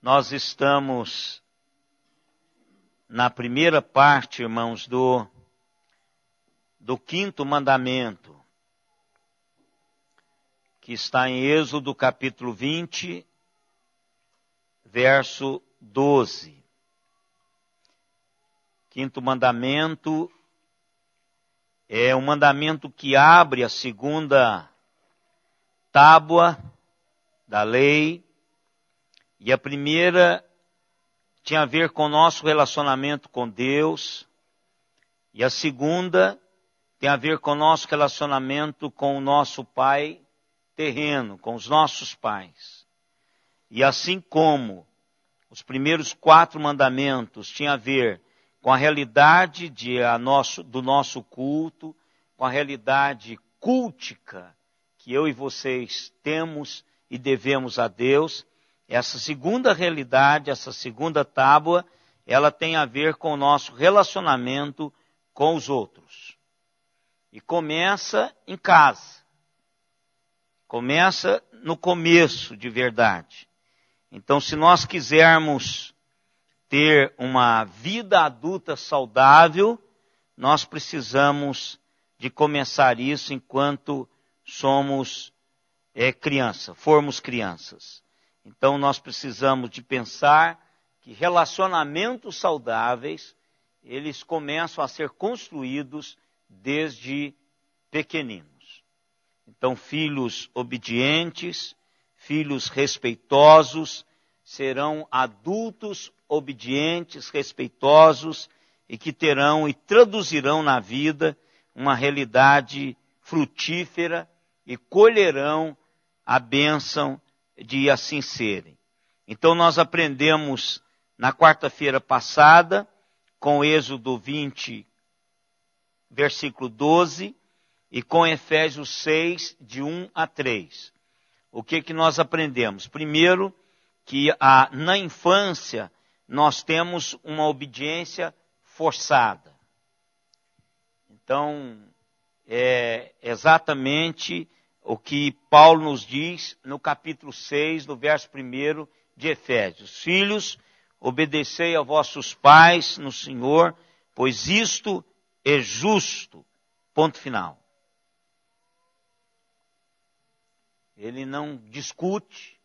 Nós estamos na primeira parte, irmãos, do quinto mandamento, que está em Êxodo capítulo 20, verso 12. Quinto mandamento é um mandamento que abre a segunda tábua da lei, e a primeira tinha a ver com o nosso relacionamento com Deus, e a segunda tem a ver com o nosso relacionamento com o nosso pai terreno, com os nossos pais. E assim como os primeiros 4 mandamentos tinham a ver com a realidade do nosso culto, com a realidade cultica que eu e vocês temos e devemos a Deus, essa segunda realidade, essa segunda tábua, ela tem a ver com o nosso relacionamento com os outros. E começa em casa. Começa no começo de verdade. Então, se nós quisermos ter uma vida adulta saudável, nós precisamos de começar isso enquanto formos crianças. Então nós precisamos de pensar que relacionamentos saudáveis, eles começam a ser construídos desde pequeninos. Então filhos obedientes, filhos respeitosos, serão adultos obedientes, respeitosos e que terão e traduzirão na vida uma realidade frutífera e colherão a bênção de assim serem. Então nós aprendemos na quarta-feira passada, com Êxodo 20, versículo 12, e com Efésios 6, de 1 a 3. O que nós aprendemos? Primeiro, que na infância nós temos uma obediência forçada. Então, é exatamente o que Paulo nos diz no capítulo 6, no verso 1 de Efésios. Filhos, obedecei a vossos pais no Senhor, pois isto é justo. Ponto final. Ele não discute,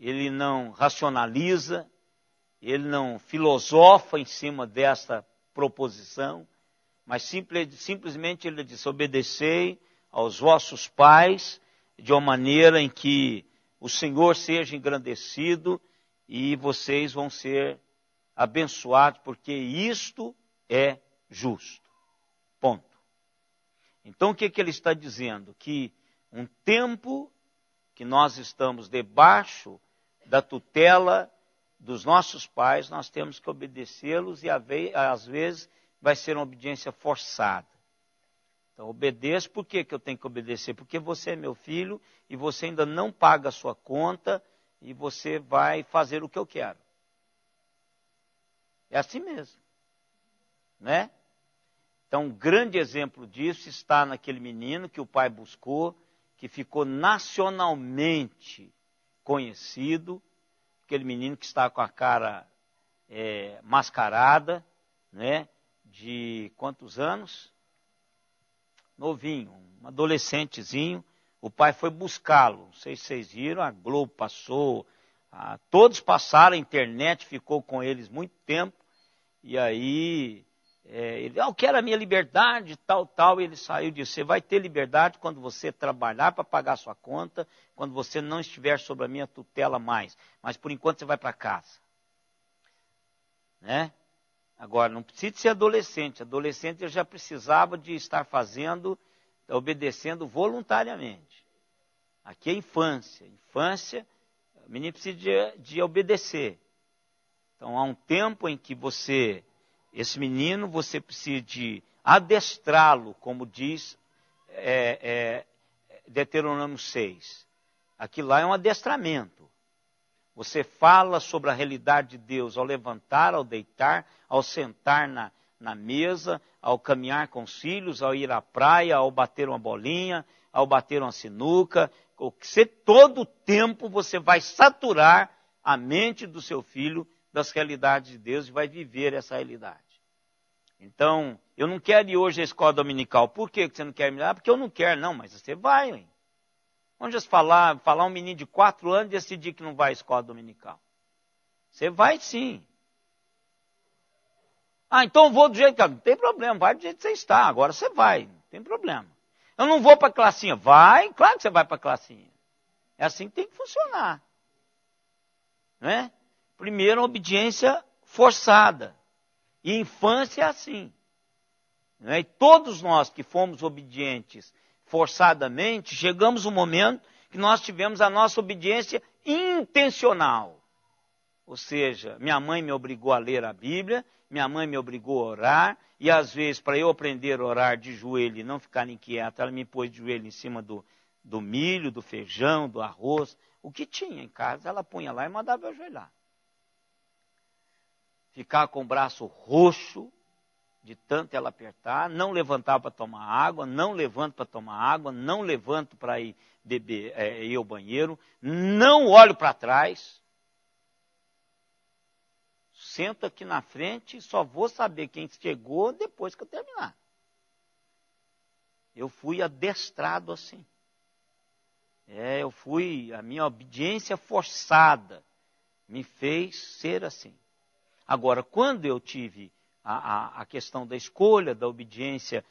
ele não racionaliza, ele não filosofa em cima desta proposição, mas simplesmente ele diz: obedecei aos vossos pais, de uma maneira em que o Senhor seja engrandecido e vocês vão ser abençoados, porque isto é justo. Ponto. Então o que ele está dizendo? Que um tempo que nós estamos debaixo da tutela dos nossos pais, nós temos que obedecê-los e às vezes vai ser uma obediência forçada. Então, obedeço. Por que eu tenho que obedecer? Porque você é meu filho e você ainda não paga a sua conta e você vai fazer o que eu quero. É assim mesmo, né? Então, um grande exemplo disso está naquele menino que o pai buscou, que ficou nacionalmente conhecido, aquele menino que está com a cara mascarada, né? De quantos anos? Novinho, um adolescentezinho. O pai foi buscá-lo. Não sei se vocês viram, a Globo passou, todos passaram, a internet ficou com eles muito tempo. E aí, ele, eu quero a minha liberdade, tal. E ele saiu e disse: você vai ter liberdade quando você trabalhar para pagar sua conta, quando você não estiver sob a minha tutela mais. Mas por enquanto você vai para casa. Né? Agora, não precisa ser adolescente. Adolescente já precisava de estar obedecendo voluntariamente. Aqui é infância. Infância, o menino precisa de obedecer. Então, há um tempo em que esse menino, você precisa de adestrá-lo, como diz Deuteronômio 6. Aquilo lá é um adestramento. Você fala sobre a realidade de Deus ao levantar, ao deitar, ao sentar na mesa, ao caminhar com os filhos, ao ir à praia, ao bater uma bolinha, ao bater uma sinuca. Todo o tempo você vai saturar a mente do seu filho das realidades de Deus e vai viver essa realidade. Então, eu não quero ir hoje à escola dominical. Por que você não quer ir? Porque eu não quero. Não, mas você vai. Hein? Onde você falar um menino de 4 anos e decidir que não vai à escola dominical? Você vai sim. Então eu vou do jeito que... Não tem problema, vai do jeito que você está. Agora você vai, não tem problema. Eu não vou para a classinha. Vai, claro que você vai para a classinha. É assim que tem que funcionar. Né? Primeiro, obediência forçada. E infância é assim. Né? E todos nós que fomos obedientes forçadamente, chegamos um momento que nós tivemos a nossa obediência intencional. Ou seja, minha mãe me obrigou a ler a Bíblia, minha mãe me obrigou a orar, e às vezes, para eu aprender a orar de joelho e não ficar inquieto, ela me pôs de joelho em cima do milho, do feijão, do arroz, o que tinha em casa, ela punha lá e mandava eu ajoelhar. Ficar com o braço roxo, de tanto ela apertar, não levantava para tomar água, não levanto para tomar água, não levanto para ir beber, ir ao banheiro, não olho para trás. Sento aqui na frente e só vou saber quem chegou depois que eu terminar. Eu fui adestrado assim. A minha obediência forçada me fez ser assim. Agora, quando eu tive a questão da escolha, da obediência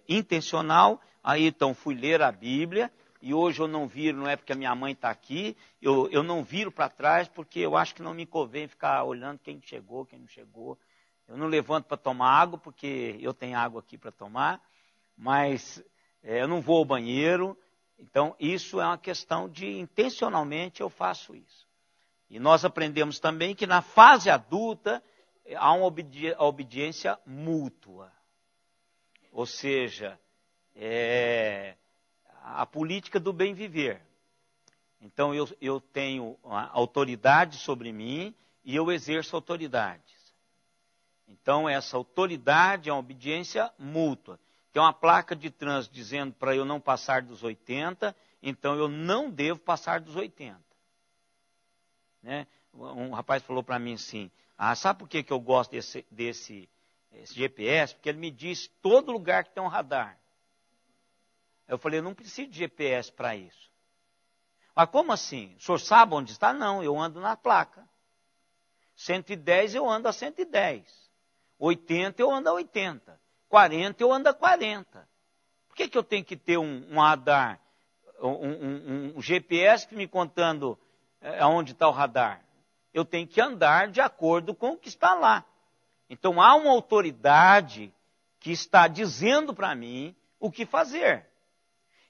intencional, aí então fui ler a Bíblia, e hoje eu não viro, não é porque a minha mãe está aqui, eu não viro para trás, porque eu acho que não me convém ficar olhando quem chegou, quem não chegou. Eu não levanto para tomar água, porque eu tenho água aqui para tomar, mas eu não vou ao banheiro. Então, isso é uma questão de, intencionalmente, eu faço isso. E nós aprendemos também que na fase adulta há uma obediência mútua. Ou seja, a política do bem viver. Então, eu tenho autoridade sobre mim e eu exerço autoridades. Então, essa autoridade é uma obediência mútua. Tem uma placa de trânsito dizendo para eu não passar dos 80, então eu não devo passar dos 80. Né? Um rapaz falou para mim assim, sabe por que eu gosto desse GPS? Porque ele me diz todo lugar que tem um radar. Eu falei, eu não preciso de GPS para isso. Mas como assim? O senhor sabe onde está? Não, eu ando na placa. 110 eu ando a 110. 80 eu ando a 80. 40 eu ando a 40. Por que eu tenho que ter um radar, um GPS me contando aonde está o radar? Eu tenho que andar de acordo com o que está lá. Então há uma autoridade que está dizendo para mim o que fazer.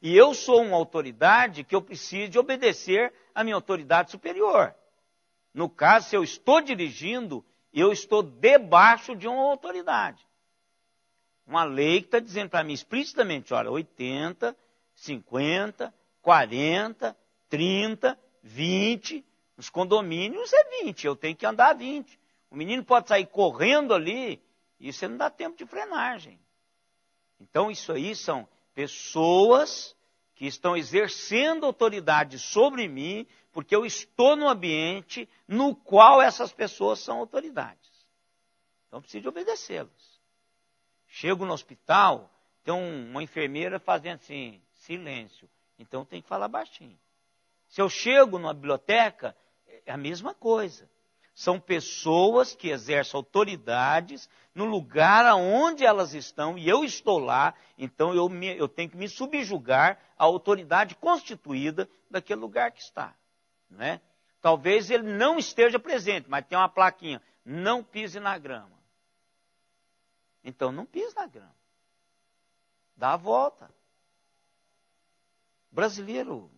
E eu sou uma autoridade que eu preciso de obedecer à minha autoridade superior. No caso, se eu estou dirigindo, eu estou debaixo de uma autoridade. Uma lei que está dizendo para mim explicitamente, olha, 80, 50, 40, 30, 20, nos condomínios é 20, eu tenho que andar 20. O menino pode sair correndo ali, e você não dá tempo de frenagem. Então isso aí são pessoas que estão exercendo autoridade sobre mim, porque eu estou no ambiente no qual essas pessoas são autoridades. Então preciso de obedecê-los. Chego no hospital, tem uma enfermeira fazendo assim, silêncio. Então tem que falar baixinho. Se eu chego numa biblioteca, é a mesma coisa. São pessoas que exercem autoridades no lugar aonde elas estão, e eu estou lá, então eu tenho que me subjugar à autoridade constituída daquele lugar que está. Não é? Talvez ele não esteja presente, mas tem uma plaquinha, não pise na grama. Então não pise na grama. Dá a volta. O brasileiro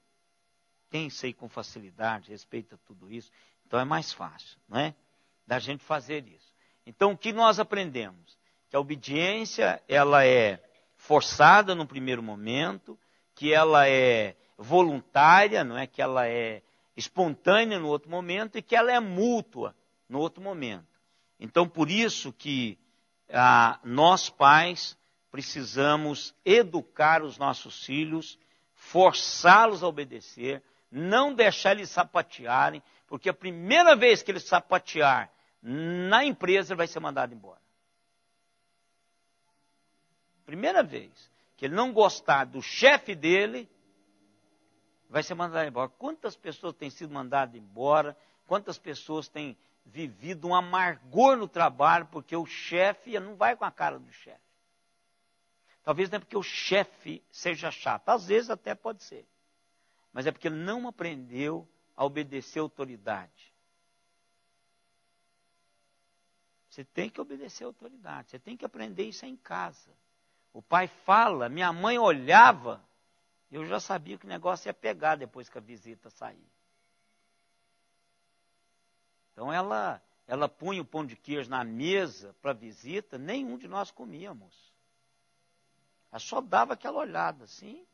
tem isso aí com facilidade, respeita tudo isso. Então é mais fácil, não é? Da gente fazer isso. Então o que nós aprendemos? Que a obediência, ela é forçada no primeiro momento, que ela é voluntária, não é? Que ela é espontânea no outro momento e que ela é mútua no outro momento. Então por isso que nós pais precisamos educar os nossos filhos, forçá-los a obedecer, não deixar eles sapatearem, Porque a primeira vez que ele sapatear na empresa, ele vai ser mandado embora. Primeira vez que ele não gostar do chefe dele, vai ser mandado embora. Quantas pessoas têm sido mandadas embora? Quantas pessoas têm vivido um amargor no trabalho porque o chefe não vai com a cara do chefe? Talvez não é porque o chefe seja chato. Às vezes até pode ser. Mas é porque ele não aprendeu a obedecer a autoridade. Você tem que obedecer a autoridade. Você tem que aprender isso em casa. O pai fala, minha mãe olhava, eu já sabia que o negócio ia pegar depois que a visita sair. Então ela punha o pão de queijo na mesa para a visita, nenhum de nós comíamos. Ela só dava aquela olhada assim,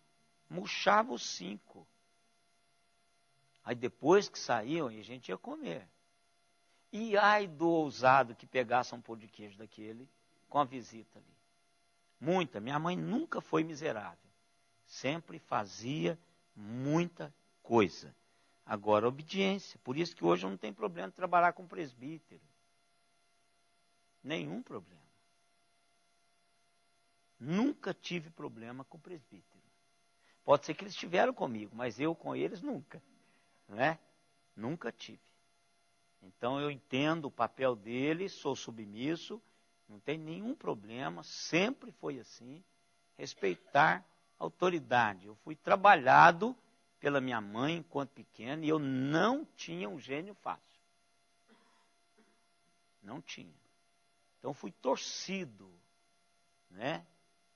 murchava os 5. Aí depois que saíam, a gente ia comer. E ai do ousado que pegasse um pão de queijo daquele com a visita ali. Muita. Minha mãe nunca foi miserável. Sempre fazia muita coisa. Agora, obediência. Por isso que hoje eu não tenho problema de trabalhar com presbítero. Nenhum problema. Nunca tive problema com presbítero. Pode ser que eles tiveram comigo, mas eu com eles nunca. Não é? Nunca tive. Então eu entendo o papel dele, sou submisso, não tem nenhum problema, sempre foi assim, respeitar a autoridade. Eu fui trabalhado pela minha mãe enquanto pequeno e eu não tinha um gênio fácil. Não tinha. Então fui torcido, né?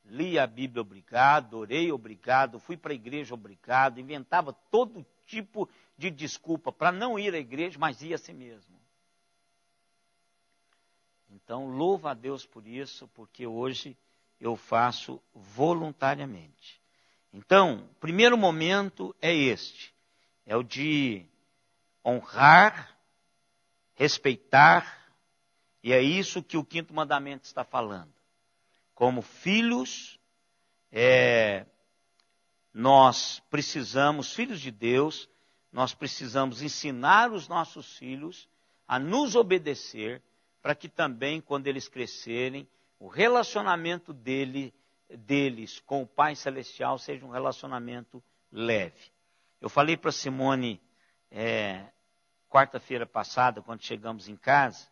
Li a Bíblia obrigado, orei obrigado, fui para a igreja obrigado, inventava todo tipo de desculpa para não ir à igreja, mas ia assim mesmo. Então, louvo a Deus por isso, porque hoje eu faço voluntariamente. Então, o primeiro momento é este, é o de honrar, respeitar, e é isso que o 5º mandamento está falando. Como filhos, nós precisamos, filhos de Deus, nós precisamos ensinar os nossos filhos a nos obedecer, para que também, quando eles crescerem, o relacionamento deles com o Pai Celestial seja um relacionamento leve. Eu falei para Simone, quarta-feira passada, quando chegamos em casa,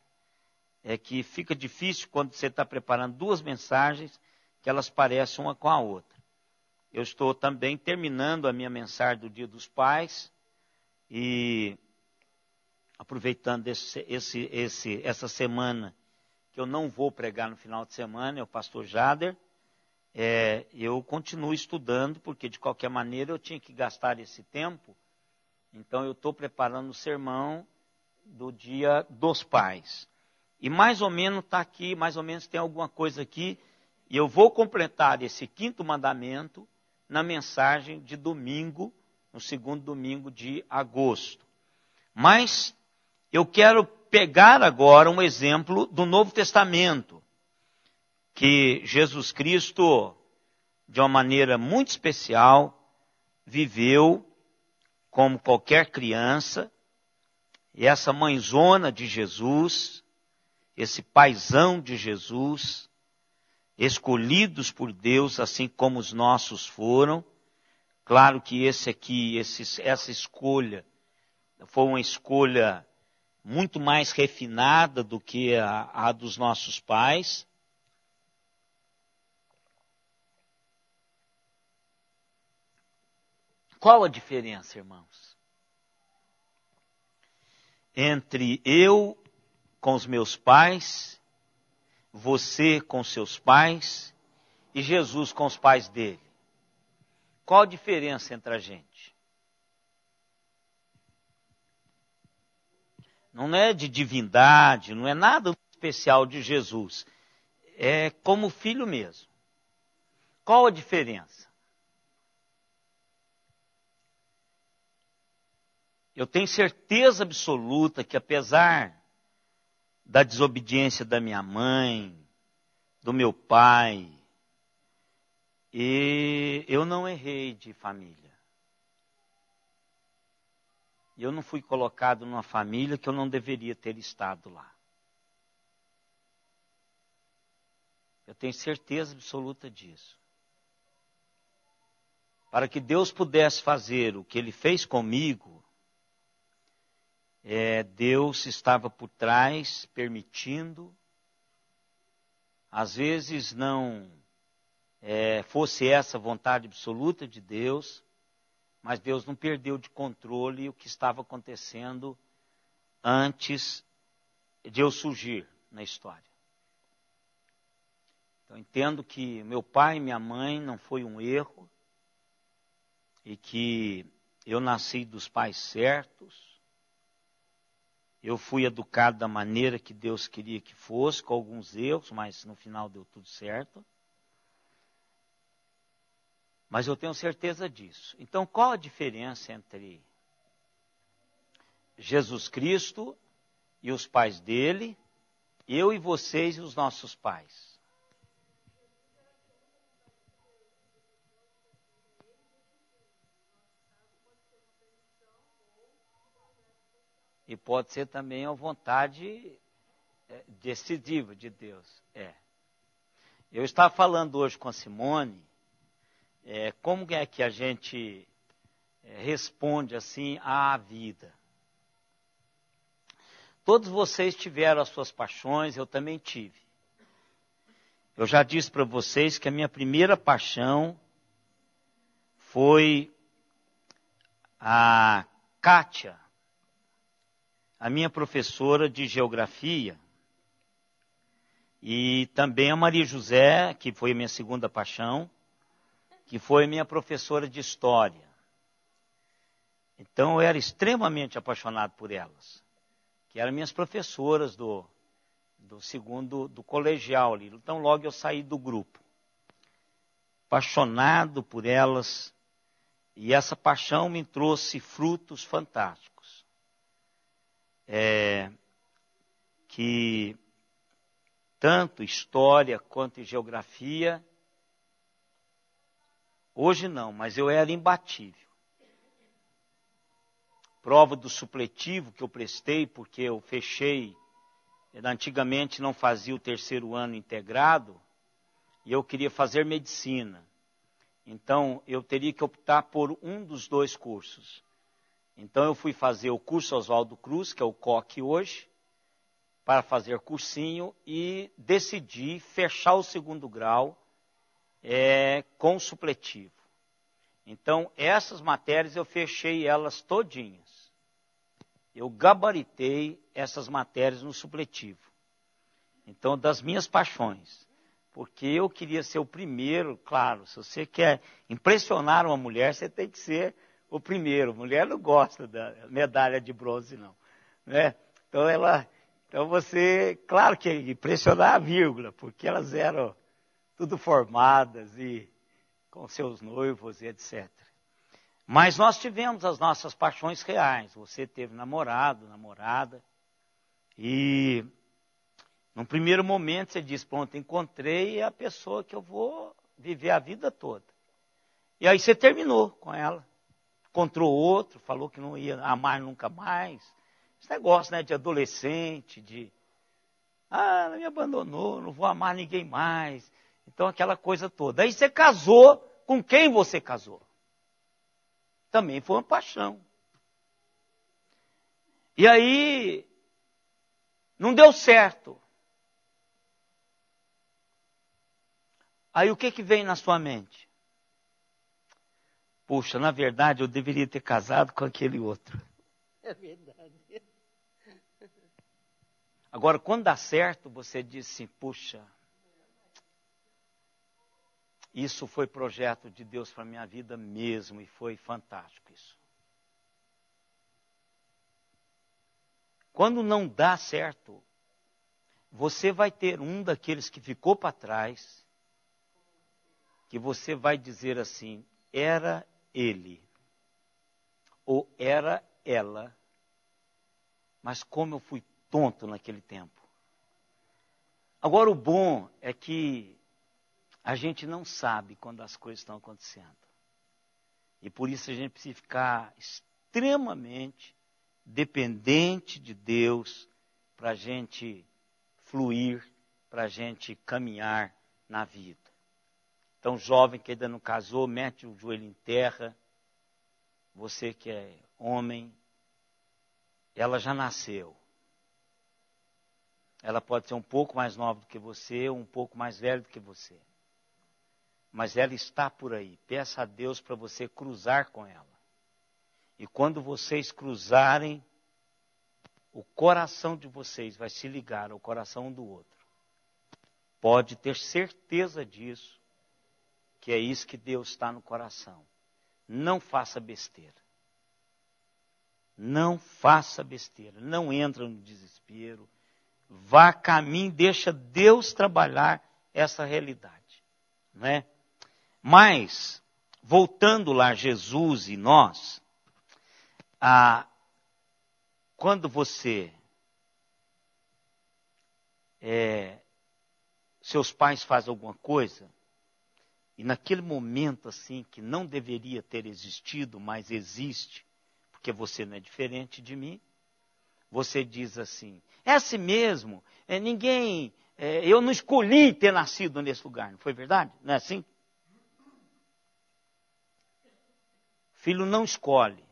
que fica difícil quando você está preparando 2 mensagens, que elas parecem uma com a outra. Eu estou também terminando a minha mensagem do Dia dos Pais, e aproveitando essa semana, que eu não vou pregar no final de semana, é o pastor Jader, eu continuo estudando, porque de qualquer maneira eu tinha que gastar esse tempo, então eu estou preparando o sermão do Dia dos Pais. E mais ou menos está aqui, mais ou menos tem alguma coisa aqui, e eu vou completar esse 5º mandamento na mensagem de domingo, no 2º domingo de agosto. Mas eu quero pegar agora um exemplo do Novo Testamento, que Jesus Cristo, de uma maneira muito especial, viveu como qualquer criança, e essa mãezona de Jesus, esse paizão de Jesus, escolhidos por Deus, assim como os nossos foram. Claro que essa escolha foi uma escolha muito mais refinada do que a dos nossos pais. Qual a diferença, irmãos? Entre eu com os meus pais, você com seus pais e Jesus com os pais dele. Qual a diferença entre a gente? Não é de divindade, não é nada especial de Jesus. É como filho mesmo. Qual a diferença? Eu tenho certeza absoluta que apesar da desobediência da minha mãe, do meu pai, e eu não errei de família. E eu não fui colocado numa família que eu não deveria ter estado lá. Eu tenho certeza absoluta disso. Para que Deus pudesse fazer o que Ele fez comigo, Deus estava por trás, permitindo. Às vezes não fosse essa a vontade absoluta de Deus, mas Deus não perdeu de controle o que estava acontecendo antes de eu surgir na história. Então, entendo que meu pai e minha mãe não foi um erro, e que eu nasci dos pais certos, eu fui educado da maneira que Deus queria que fosse, com alguns erros, mas no final deu tudo certo. Mas eu tenho certeza disso. Então, qual a diferença entre Jesus Cristo e os pais dele, eu e vocês e os nossos pais? E pode ser também a vontade decisiva de Deus. Eu estava falando hoje com a Simone, como é que a gente responde assim à vida. Todos vocês tiveram as suas paixões, eu também tive. Eu já disse para vocês que a minha primeira paixão foi a Kátia, a minha professora de geografia, e também a Maria José, que foi a minha segunda paixão, que foi minha professora de história. Então eu era extremamente apaixonado por elas, que eram minhas professoras do segundo, do colegial ali. Então logo eu saí do grupo, apaixonado por elas, e essa paixão me trouxe frutos fantásticos. Que tanto história quanto geografia, hoje não, mas eu era imbatível. Prova do supletivo que eu prestei, porque eu fechei, antigamente não fazia o terceiro ano integrado, e eu queria fazer medicina. Então eu teria que optar por um dos dois cursos. Então eu fui fazer o curso Oswaldo Cruz, que é o COC hoje, para fazer cursinho, e decidi fechar o segundo grau com supletivo. Então essas matérias eu fechei elas todinhas. Eu gabaritei essas matérias no supletivo. Então, das minhas paixões, porque eu queria ser o primeiro, claro, se você quer impressionar uma mulher, você tem que ser o primeiro. Mulher não gosta da medalha de bronze, não. Né? Então você, claro que impressionar a vírgula, porque elas eram tudo formadas e com seus noivos e etc. Mas nós tivemos as nossas paixões reais. Você teve namorado, namorada, e num primeiro momento você diz, pronto, encontrei a pessoa que eu vou viver a vida toda. E aí você terminou com ela. Encontrou outro, falou que não ia amar nunca mais. Esse negócio, né, de adolescente, ela me abandonou, não vou amar ninguém mais. Então aquela coisa toda. Aí você casou, com quem você casou? Também foi uma paixão. E aí não deu certo. Aí o que vem na sua mente? Puxa, na verdade eu deveria ter casado com aquele outro. É verdade. Agora, quando dá certo, você diz assim, puxa, isso foi projeto de Deus para a minha vida mesmo, e foi fantástico isso. Quando não dá certo, você vai ter um daqueles que ficou para trás, que você vai dizer assim, era ele, ou era ela, mas como eu fui tonto naquele tempo. Agora o bom é que a gente não sabe quando as coisas estão acontecendo. E por isso a gente precisa ficar extremamente dependente de Deus para a gente fluir, para a gente caminhar na vida. Então, jovem que ainda não casou, mete o joelho em terra. Você que é homem, ela já nasceu. Ela pode ser um pouco mais nova do que você, ou um pouco mais velha do que você. Mas ela está por aí. Peça a Deus para você cruzar com ela. E quando vocês cruzarem, o coração de vocês vai se ligar ao coração um do outro. Pode ter certeza disso, que é isso que Deus está no coração. Não faça besteira. Não faça besteira. Não entra no desespero. Vá a caminho, deixa Deus trabalhar essa realidade. Não é? Mas, voltando lá, Jesus e nós, quando você, seus pais fazem alguma coisa, e naquele momento assim, que não deveria ter existido, mas existe, porque você não é diferente de mim, você diz assim, é assim mesmo, eu não escolhi ter nascido nesse lugar, não foi verdade? Não é assim? Filho não escolhe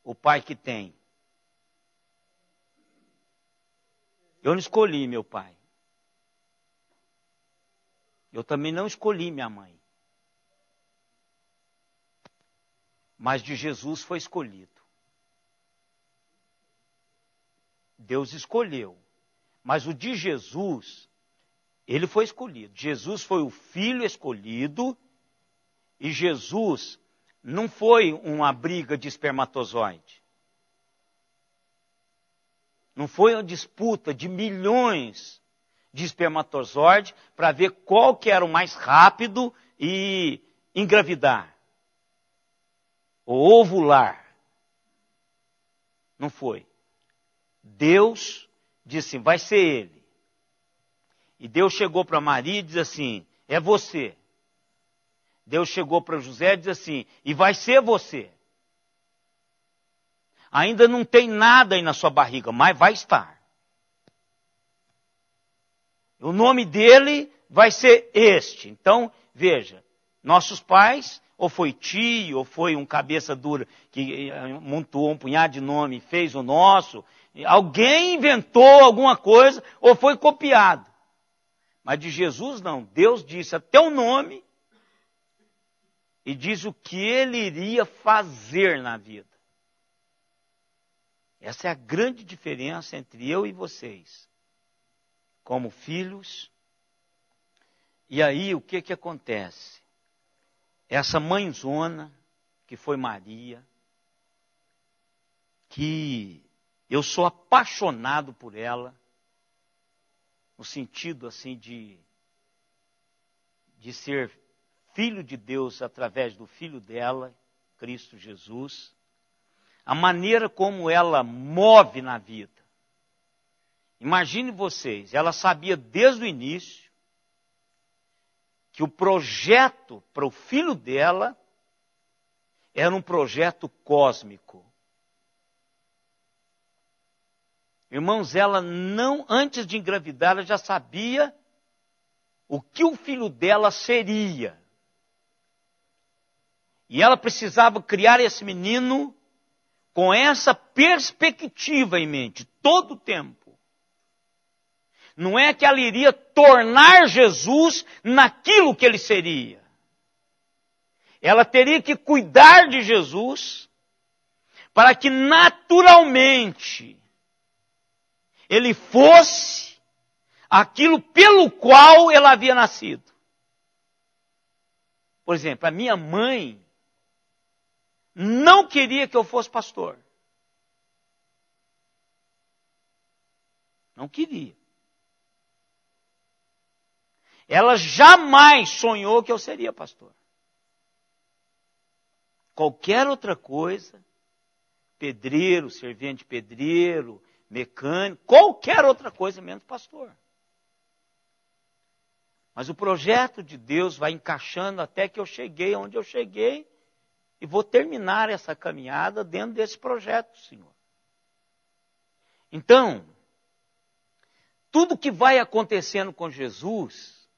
o pai que tem. Eu não escolhi meu pai. Eu também não escolhi minha mãe. Mas de Jesus foi escolhido. Deus escolheu. Mas o de Jesus, ele foi escolhido. Jesus foi o filho escolhido. E Jesus não foi uma briga de espermatozoide. Não foi uma disputa de milhões de espermatozoide para ver qual que era o mais rápido e engravidar. Ou ovular. Não foi. Deus disse assim, vai ser ele. E Deus chegou para Maria e disse assim, é você. Deus chegou para José e disse assim, e vai ser você. Ainda não tem nada aí na sua barriga, mas vai estar. O nome dele vai ser este. Então, veja, nossos pais, ou foi tio, ou foi um cabeça dura que montou um punhado de nome e fez o nosso. Alguém inventou alguma coisa, ou foi copiado. Mas de Jesus não. Deus disse até o nome e diz o que ele iria fazer na vida. Essa é a grande diferença entre eu e vocês. Como filhos. E aí o que acontece? Essa mãezona, que foi Maria, que eu sou apaixonado por ela, no sentido assim de ser filho de Deus através do filho dela, Cristo Jesus. A maneira como ela move na vida. Imagine vocês, ela sabia desde o início que o projeto para o filho dela era um projeto cósmico. Irmãos, ela não, antes de engravidar, ela já sabia o que o filho dela seria. E ela precisava criar esse menino com essa perspectiva em mente, todo o tempo. Não é que ela iria tornar Jesus naquilo que ele seria. Ela teria que cuidar de Jesus para que naturalmente ele fosse aquilo pelo qual ela havia nascido. Por exemplo, a minha mãe não queria que eu fosse pastor. Não queria. Ela jamais sonhou que eu seria pastor. Qualquer outra coisa, pedreiro, servente de pedreiro, mecânico, qualquer outra coisa menos pastor. Mas o projeto de Deus vai encaixando até que eu cheguei onde eu cheguei. e vou terminar essa caminhada dentro desse projeto, Senhor. Então, tudo que vai acontecendo com Jesus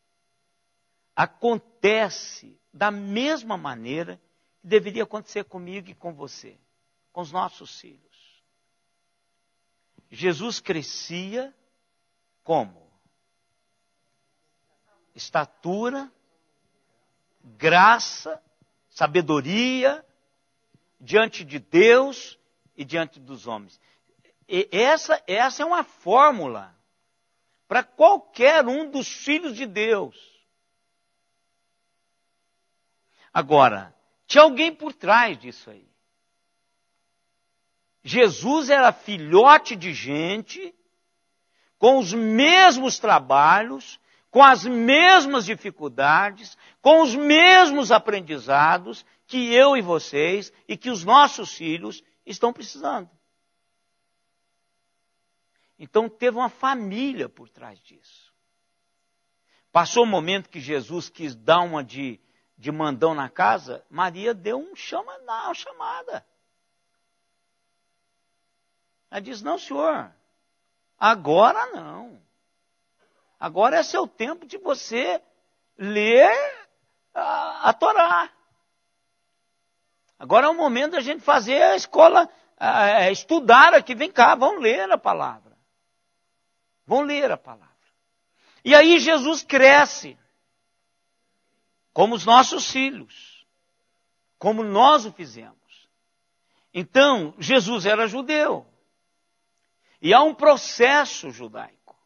acontece da mesma maneira que deveria acontecer comigo e com você, com os nossos filhos. Jesus crescia como? Estatura, graça, sabedoria diante de Deus e diante dos homens. E essa é uma fórmula para qualquer um dos filhos de Deus. Agora, tinha alguém por trás disso aí. Jesus era filhote de gente, com os mesmos trabalhos, com as mesmas dificuldades, com os mesmos aprendizados que eu e vocês e que os nossos filhos estão precisando. Então teve uma família por trás disso. Passou o momento que Jesus quis dar uma de mandão na casa, Maria deu uma chamada. Ela disse, não, senhor, agora não. Agora é seu tempo de você ler a Torá. Agora é o momento da gente fazer a escola, estudar aqui. Vem cá, vamos ler a palavra. Vão ler a palavra. E aí Jesus cresce, como os nossos filhos, como nós o fizemos. Então, Jesus era judeu. E há um processo judaico.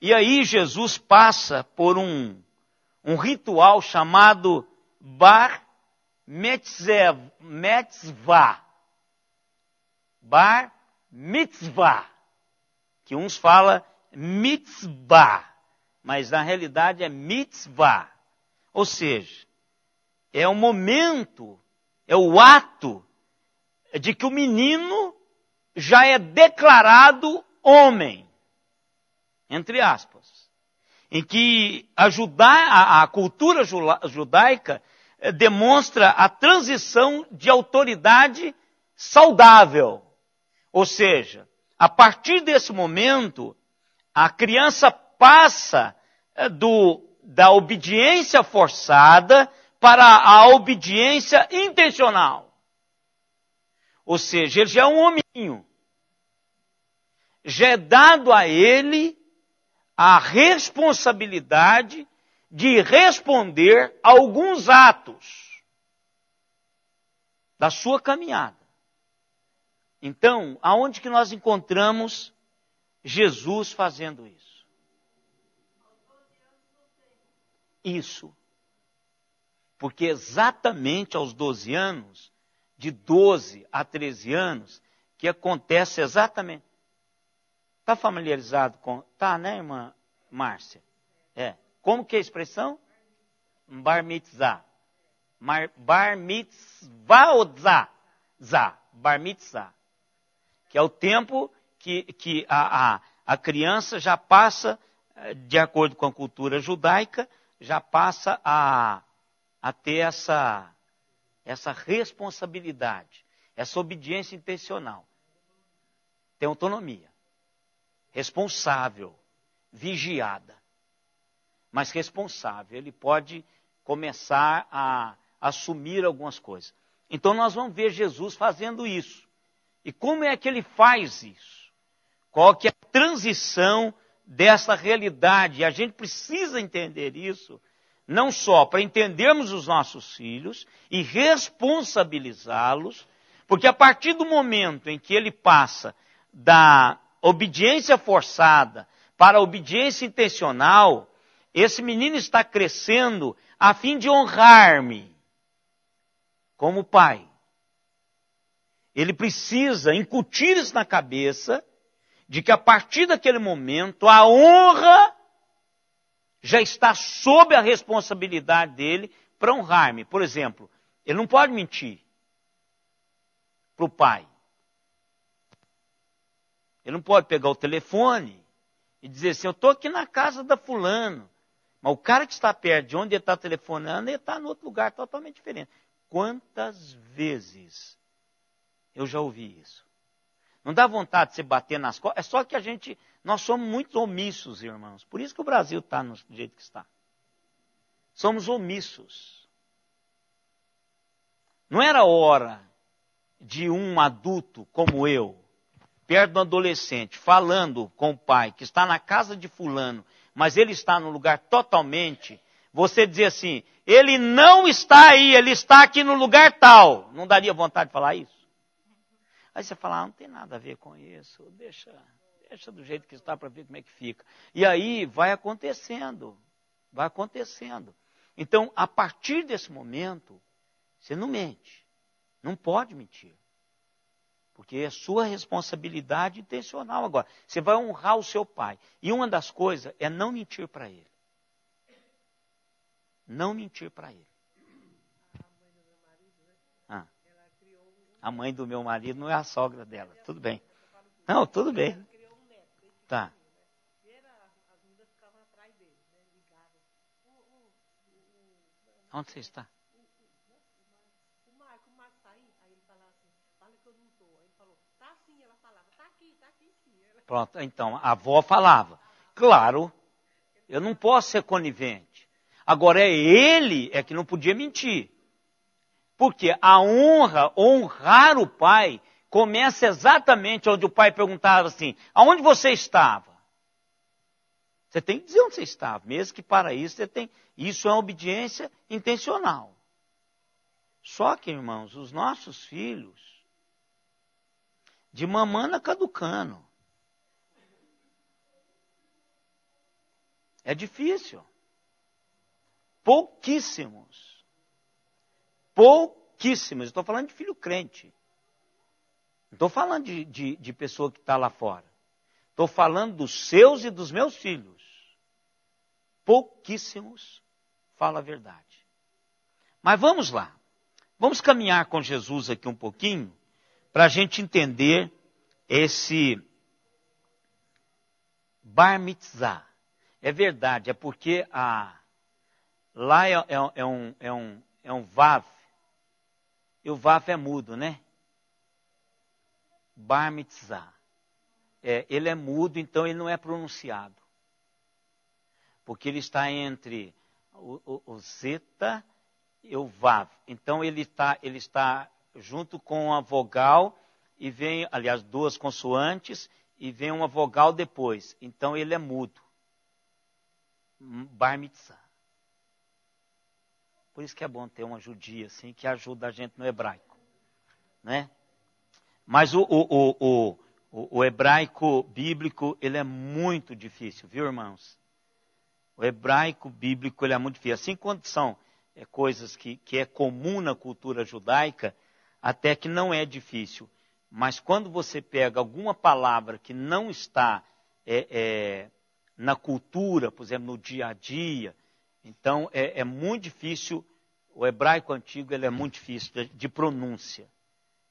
E aí Jesus passa por um ritual chamado Bar Mitzvah. Bar Mitzvah. Que uns falam mitzvah, mas na realidade é mitzvah. Ou seja, é o momento, é o ato de que o menino já é declarado homem, entre aspas. Em que a cultura judaica demonstra a transição de autoridade saudável. Ou seja, a partir desse momento, a criança passa da obediência forçada para a obediência intencional. Ou seja, ele já é um hominho. Já é dado a ele a responsabilidade de responder a alguns atos da sua caminhada. Então, aonde que nós encontramos Jesus fazendo isso? Isso. Porque exatamente aos 12 anos, de 12 a 13 anos, que acontece exatamente. Está familiarizado com... Tá, né, irmã Márcia? É. Como que é a expressão? Bar mitzvah. Bar mitzvah ou zá? Zá. Bar mitzvah. Que é o tempo que a criança já passa, de acordo com a cultura judaica, já passa a ter essa responsabilidade, essa obediência intencional. Tem autonomia. Responsável, vigiada. Mas responsável. Ele pode começar a assumir algumas coisas. Então nós vamos ver Jesus fazendo isso. E como é que ele faz isso? Qual que é a transição dessa realidade? E a gente precisa entender isso, não só para entendermos os nossos filhos e responsabilizá-los, porque a partir do momento em que ele passa da obediência forçada para a obediência intencional, esse menino está crescendo a fim de honrar-me como pai. Ele precisa incutir isso na cabeça de que a partir daquele momento a honra já está sob a responsabilidade dele para honrar-me. Por exemplo, ele não pode mentir para o pai. Ele não pode pegar o telefone e dizer assim, eu estou aqui na casa da fulano. Mas o cara que está perto de onde ele está telefonando, ele está em outro lugar totalmente diferente. quantas vezes eu já ouvi isso. Não dá vontade de você bater nas costas. É só que nós somos muito omissos, irmãos. Por isso que o Brasil está do jeito que está. Somos omissos. Não era hora de um adulto como eu, perto do adolescente, falando com o pai, que está na casa de fulano, mas ele está num lugar totalmente, você dizer assim, ele não está aí, ele está aqui no lugar tal. Não daria vontade de falar isso? Aí você fala, não tem nada a ver com isso, deixa do jeito que está para ver como é que fica. E aí vai acontecendo. Então, a partir desse momento, você não mente, não pode mentir. Porque é sua responsabilidade intencional agora. Você vai honrar o seu pai. E uma das coisas é não mentir para ele. Não mentir para ele. A mãe do meu marido não é a sogra dela. Tudo bem. Não, tudo bem. Tá. Onde você está? O Marco saiu, aí ele falava assim, fala que eu não estou. Aí ele falou, tá sim, ela falava, tá aqui sim. Pronto, então, a avó falava. Claro, eu não posso ser conivente. Agora, ele que não podia mentir. Porque a honrar o pai, começa exatamente onde o pai perguntava assim, aonde você estava? Você tem que dizer onde você estava, mesmo que para isso você tem. Isso é uma obediência intencional. Só que, irmãos, os nossos filhos, de mamana caducando. É difícil. Pouquíssimos. Estou falando de filho crente. Não estou falando de pessoa que está lá fora. Estou falando dos seus e dos meus filhos. Pouquíssimos falam a verdade. Mas vamos lá. Vamos caminhar com Jesus aqui um pouquinho, para a gente entender esse bar mitzvah. É verdade, é porque lá é um vav, e o vav é mudo, né? Bar mitzvah. Ele é mudo, então ele não é pronunciado. Porque ele está entre o zeta e o vav. Então ele está junto com a vogal e vem, aliás, duas consoantes e vem uma vogal depois. Então ele é mudo. Bar mitzvah. Por isso que é bom ter uma judia assim que ajuda a gente no hebraico, né? Mas o hebraico bíblico ele é muito difícil, viu, irmãos? O hebraico bíblico ele é muito difícil. Assim quando são coisas que é comum na cultura judaica, até que não é difícil. Mas quando você pega alguma palavra que não está na cultura, por exemplo, no dia a dia, então é muito difícil. O hebraico antigo ele é muito difícil de pronúncia.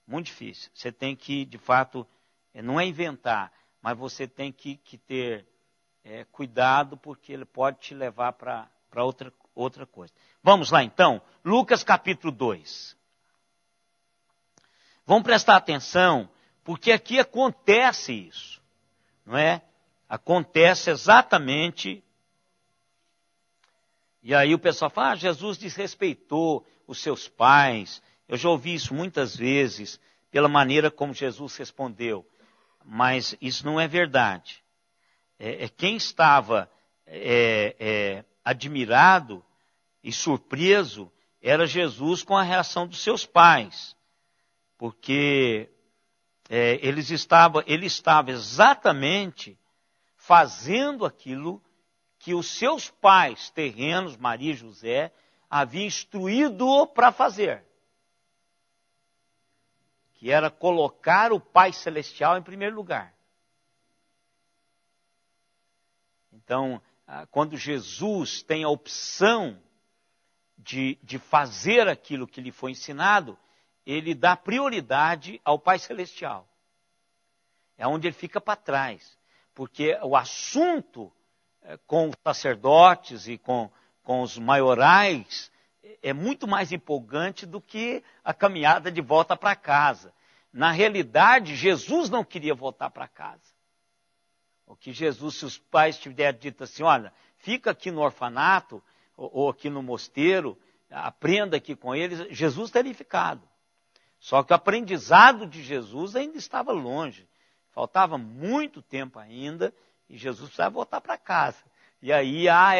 Muito difícil. Você tem que, de fato, não é inventar, mas você tem que ter cuidado, porque ele pode te levar para outra coisa. Vamos lá então, Lucas capítulo 2. Vamos prestar atenção, porque aqui acontece isso, não é? Acontece exatamente. E aí o pessoal fala, Jesus desrespeitou os seus pais. Eu já ouvi isso muitas vezes, pela maneira como Jesus respondeu. Mas isso não é verdade. Quem estava admirado e surpreso era Jesus com a reação dos seus pais. Porque ele estava exatamente fazendo aquilo que os seus pais terrenos, Maria e José, haviam instruído para fazer. Que era colocar o Pai Celestial em primeiro lugar. Então, quando Jesus tem a opção de fazer aquilo que lhe foi ensinado, ele dá prioridade ao Pai Celestial. É onde ele fica para trás. Porque o assunto com os sacerdotes e com os maiorais é muito mais empolgante do que a caminhada de volta para casa. Na realidade, Jesus não queria voltar para casa. O que Jesus, se os pais tivessem dito assim, olha, fica aqui no orfanato, ou aqui no mosteiro, aprenda aqui com eles, Jesus teria ficado. Só que o aprendizado de Jesus ainda estava longe. Faltava muito tempo ainda, e Jesus precisava voltar para casa. E aí há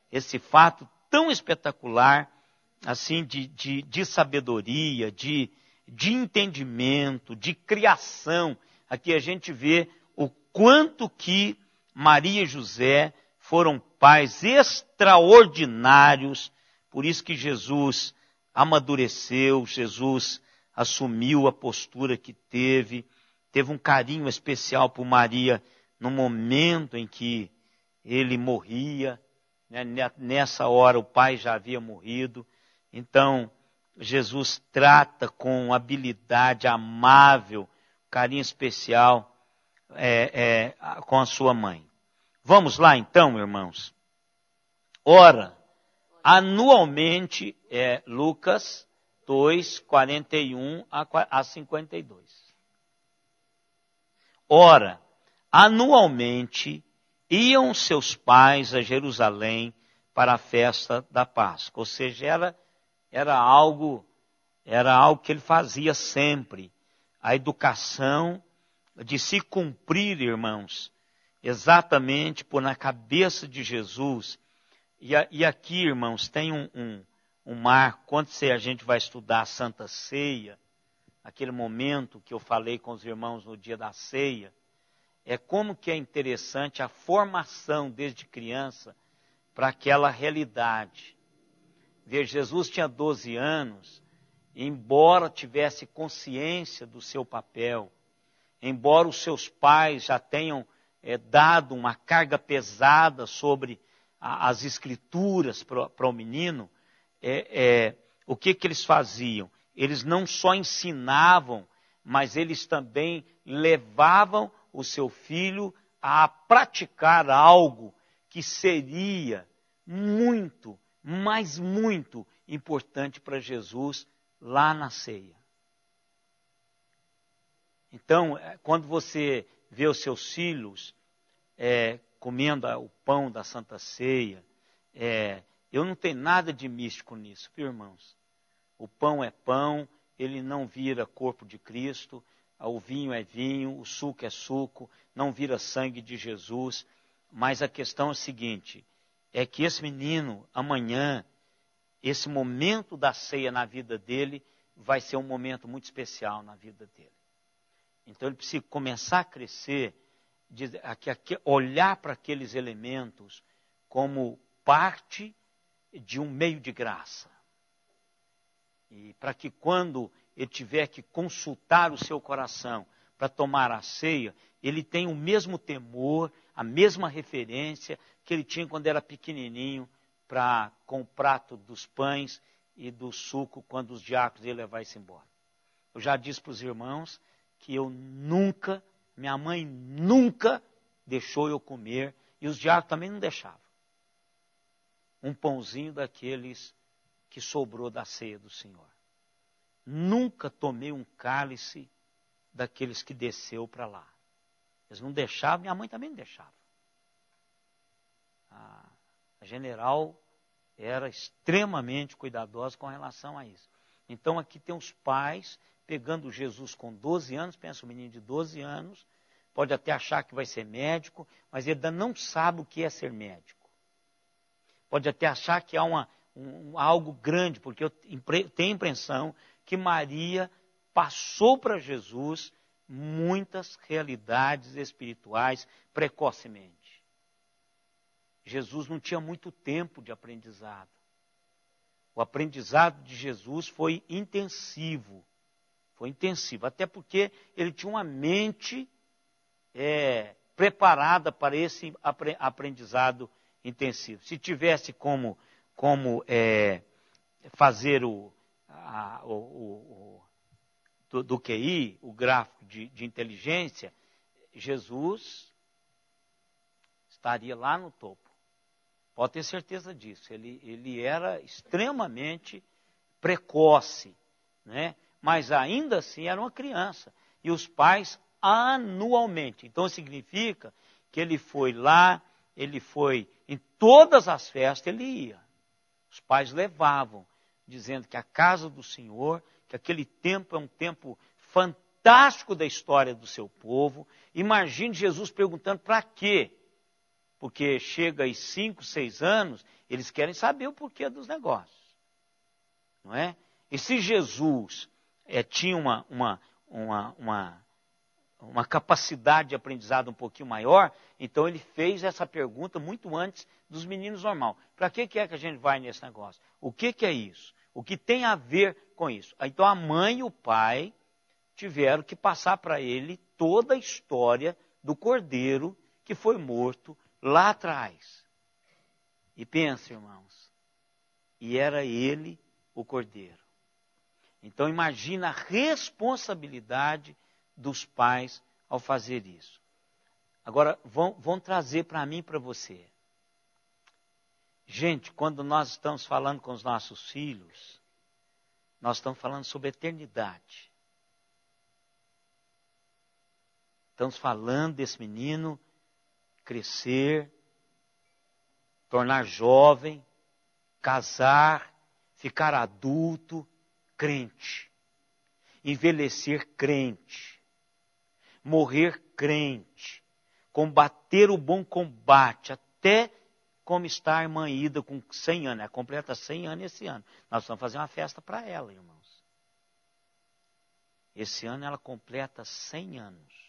esse fato tão espetacular, assim, de sabedoria, de entendimento, de criação. Aqui a gente vê o quanto que Maria e José foram pais extraordinários. Por isso que Jesus amadureceu, Jesus assumiu a postura que teve um carinho especial por Maria no momento em que ele morria, né? Nessa hora o pai já havia morrido. Então, Jesus trata com habilidade amável, carinho especial com a sua mãe. Vamos lá então, irmãos. Ora, anualmente, Lucas 2, 41 a 52. Ora, anualmente iam seus pais a Jerusalém para a festa da Páscoa. Ou seja, era algo que ele fazia sempre. A educação de se cumprir, irmãos, exatamente por na cabeça de Jesus. E aqui, irmãos, tem um marco. Quando a gente vai estudar a Santa Ceia, aquele momento que eu falei com os irmãos no dia da ceia, como que é interessante a formação desde criança para aquela realidade. Ver, Jesus tinha 12 anos, embora tivesse consciência do seu papel, embora os seus pais já tenham dado uma carga pesada sobre as escrituras para o menino, o que eles faziam? Eles não só ensinavam, mas eles também levavam o seu filho a praticar algo que seria muito, mas muito importante para Jesus lá na ceia. Então, quando você vê os seus filhos comendo o pão da Santa Ceia, eu não tenho nada de místico nisso, viu, irmãos? O pão é pão, ele não vira corpo de Cristo, o vinho é vinho, o suco é suco, não vira sangue de Jesus. Mas a questão é a seguinte, é que esse menino, amanhã, esse momento da ceia na vida dele, vai ser um momento muito especial na vida dele. Então ele precisa começar a crescer, olhar para aqueles elementos como parte de um meio de graça. E para que quando ele tiver que consultar o seu coração para tomar a ceia, ele tenha o mesmo temor, a mesma referência que ele tinha quando era pequenininho, com o prato dos pães e do suco, quando os diáconos iam levar isso embora. Eu já disse para os irmãos que minha mãe nunca deixou eu comer, e os diáconos também não deixavam, um pãozinho daqueles que sobrou da ceia do Senhor. Nunca tomei um cálice daqueles que desceu para lá. Eles não deixavam, minha mãe também não deixava. A general era extremamente cuidadosa com relação a isso. Então aqui tem os pais pegando Jesus com 12 anos, pensa um menino de 12 anos, pode até achar que vai ser médico, mas ele ainda não sabe o que é ser médico. Pode até achar que há algo grande, porque eu tenho a impressão que Maria passou para Jesus muitas realidades espirituais precocemente. Jesus não tinha muito tempo de aprendizado. O aprendizado de Jesus foi intensivo. Até porque ele tinha uma mente preparada para esse aprendizado intensivo. Se tivesse como fazer do QI, o gráfico de inteligência, Jesus estaria lá no topo. Pode ter certeza disso. Ele era extremamente precoce, né? Mas ainda assim era uma criança. E os pais anualmente. Então significa que ele foi lá, ele foi em todas as festas, ele ia. Os pais levavam, dizendo que a casa do Senhor, que aquele tempo é um tempo fantástico da história do seu povo. Imagine Jesus perguntando para quê? Porque chega aí 5, 6 anos, eles querem saber o porquê dos negócios. Não é? E se Jesus tinha uma capacidade de aprendizado um pouquinho maior, então ele fez essa pergunta muito antes dos meninos normal. Para que é que a gente vai nesse negócio? O que é isso? O que tem a ver com isso? Então a mãe e o pai tiveram que passar para ele toda a história do cordeiro que foi morto lá atrás. E pensa, irmãos, e era ele o cordeiro. Então imagina a responsabilidade dos pais ao fazer isso. Agora, vão trazer para mim e para você. Gente, quando nós estamos falando com os nossos filhos, nós estamos falando sobre eternidade. Estamos falando desse menino crescer, tornar jovem, casar, ficar adulto, crente, envelhecer crente, morrer crente, combater o bom combate, até como está a irmã Ida com 100 anos, ela completa 100 anos esse ano. Nós vamos fazer uma festa para ela, irmãos. Esse ano ela completa 100 anos.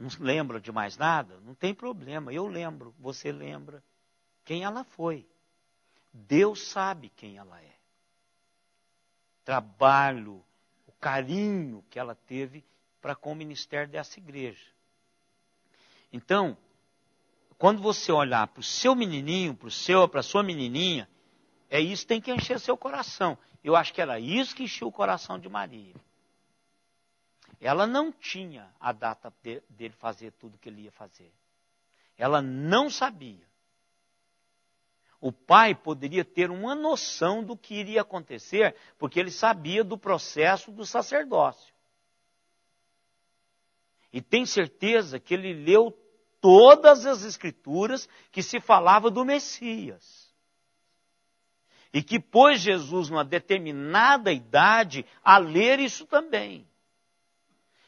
Não lembra de mais nada? Não tem problema, eu lembro, você lembra quem ela foi. Deus sabe quem ela é. Trabalho, o carinho que ela teve para com o ministério dessa igreja. Então, quando você olhar para o seu menininho, para a sua menininha, é isso que tem que encher seu coração. Eu acho que era isso que encheu o coração de Maria. Ela não tinha a data dele fazer tudo o que ele ia fazer. Ela não sabia. O pai poderia ter uma noção do que iria acontecer, porque ele sabia do processo do sacerdócio. E tem certeza que ele leu todas as escrituras que se falava do Messias. E que pôs Jesus numa determinada idade a ler isso também.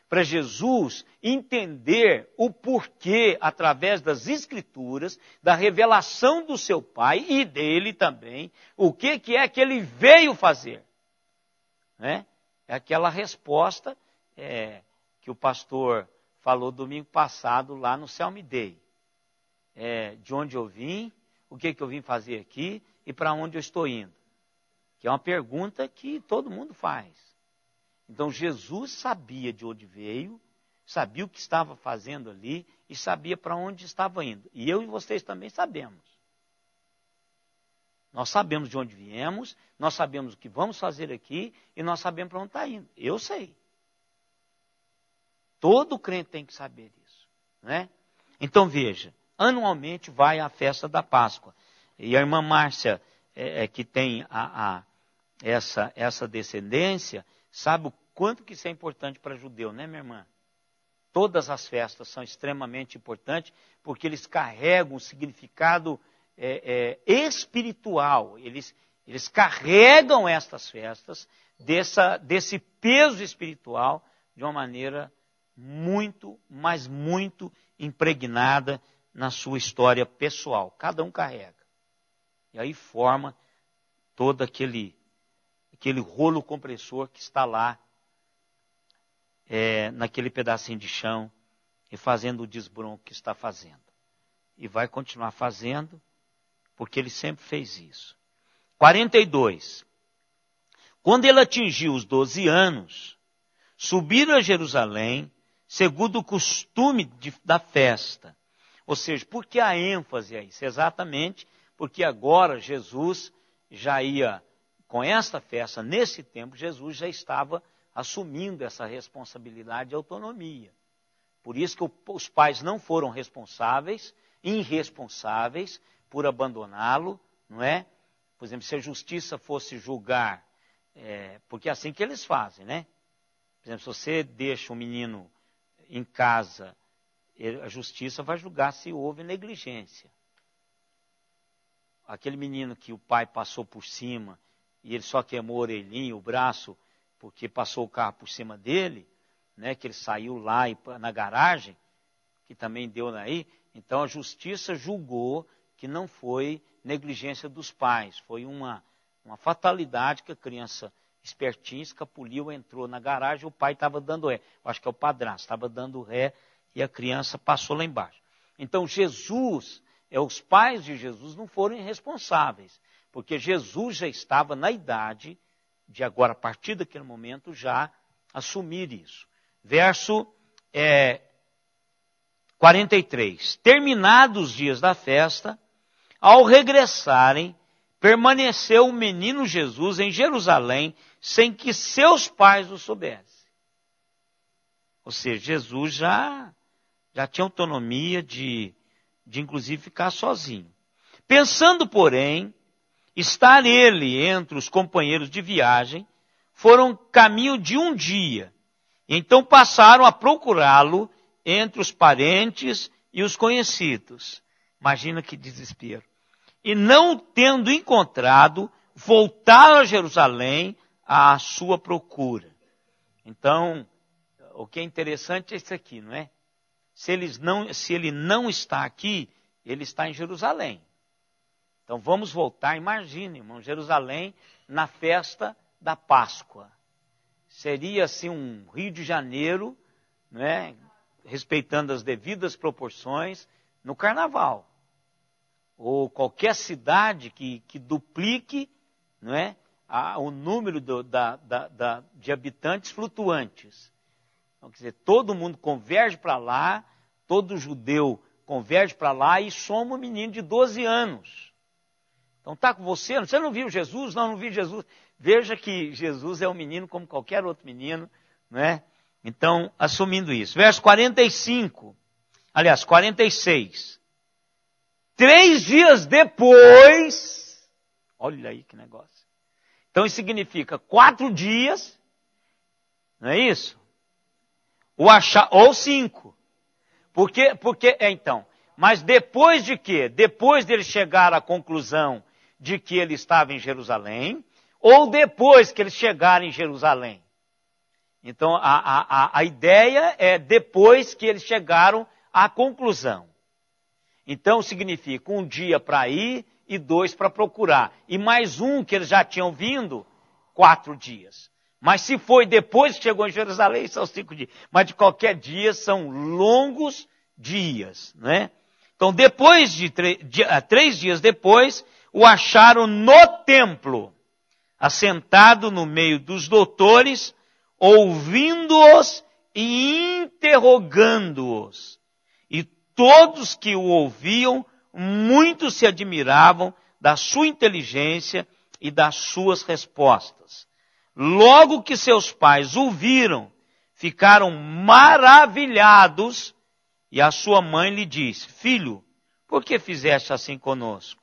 Para Jesus entender o porquê, através das escrituras, da revelação do seu pai e dele também, o que é que ele veio fazer. Né? É aquela resposta que o pastor falou domingo passado lá no Selmy Day. De onde eu vim, o que eu vim fazer aqui e para onde eu estou indo. Que é uma pergunta que todo mundo faz. Então Jesus sabia de onde veio, sabia o que estava fazendo ali e sabia para onde estava indo. E eu e vocês também sabemos. Nós sabemos de onde viemos, nós sabemos o que vamos fazer aqui e nós sabemos para onde está indo. Eu sei. Todo crente tem que saber isso. Né? Então veja, anualmente vai a festa da Páscoa. E a irmã Márcia, que tem essa descendência, sabe o quanto que isso é importante para judeu, né, minha irmã? Todas as festas são extremamente importantes, porque eles carregam um significado espiritual. Eles carregam estas festas desse peso espiritual de uma maneira muito, mas muito impregnada na sua história pessoal. Cada um carrega. E aí forma todo aquele rolo compressor que está lá, naquele pedacinho de chão, e fazendo o desbronco que está fazendo. E vai continuar fazendo, porque ele sempre fez isso. 42. Quando ele atingiu os 12 anos, subiram a Jerusalém, segundo o costume da festa. Ou seja, por que a ênfase a isso? Exatamente porque agora Jesus já ia, com esta festa, nesse tempo, Jesus já estava assumindo essa responsabilidade e autonomia. Por isso que os pais não foram irresponsáveis por abandoná-lo, não é? Por exemplo, se a justiça fosse julgar, porque é assim que eles fazem, né? Por exemplo, se você deixa um menino em casa, a justiça vai julgar se houve negligência. Aquele menino que o pai passou por cima e ele só queimou a orelhinha, o braço, porque passou o carro por cima dele, né, que ele saiu lá na garagem, que também deu aí, então a justiça julgou que não foi negligência dos pais, foi uma fatalidade que a criança espertinha escapuliu, entrou na garagem, o pai estava dando ré, eu acho que é o padrasto, estava dando ré e a criança passou lá embaixo. Então os pais de Jesus não foram irresponsáveis, porque Jesus já estava na idade de agora, a partir daquele momento, já assumir isso. Verso 43. Terminados os dias da festa, ao regressarem, permaneceu o menino Jesus em Jerusalém, sem que seus pais o soubessem. Ou seja, Jesus já tinha autonomia de inclusive ficar sozinho. Pensando, porém, estar ele entre os companheiros de viagem, foram caminho de um dia. Então passaram a procurá-lo entre os parentes e os conhecidos. Imagina que desespero. E não tendo encontrado, voltaram a Jerusalém à sua procura. Então, o que é interessante é isso aqui, não é? Se ele não está aqui, ele está em Jerusalém. Então vamos voltar, imagine, irmão, Jerusalém na festa da Páscoa. Seria assim um Rio de Janeiro, né, respeitando as devidas proporções, no carnaval. Ou qualquer cidade que duplique, não é, o número de habitantes flutuantes. Então, quer dizer, todo mundo converge para lá, todo judeu converge para lá e soma um menino de 12 anos. Então está com você, você não viu Jesus? Não vi Jesus. Veja que Jesus é um menino como qualquer outro menino, não é? Então, assumindo isso. Verso 46. 3 dias depois, olha aí que negócio. Então isso significa 4 dias, não é isso? Ou 5. Porque então, mas depois de quê? Depois dele chegar à conclusão de que ele estava em Jerusalém, ou depois que eles chegaram em Jerusalém? Então, a ideia é depois que eles chegaram à conclusão. Então, significa 1 dia para ir e 2 para procurar. E mais um que eles já tinham vindo, 4 dias. Mas se foi depois que chegou em Jerusalém, são 5 dias. Mas de qualquer dia, são longos dias, né? Então, depois de 3 dias depois, o acharam no templo, assentado no meio dos doutores, ouvindo-os e interrogando-os. E todos que o ouviam, muito se admiravam da sua inteligência e das suas respostas. Logo que seus pais o viram, ficaram maravilhados, e a sua mãe lhe disse: Filho, por que fizeste assim conosco?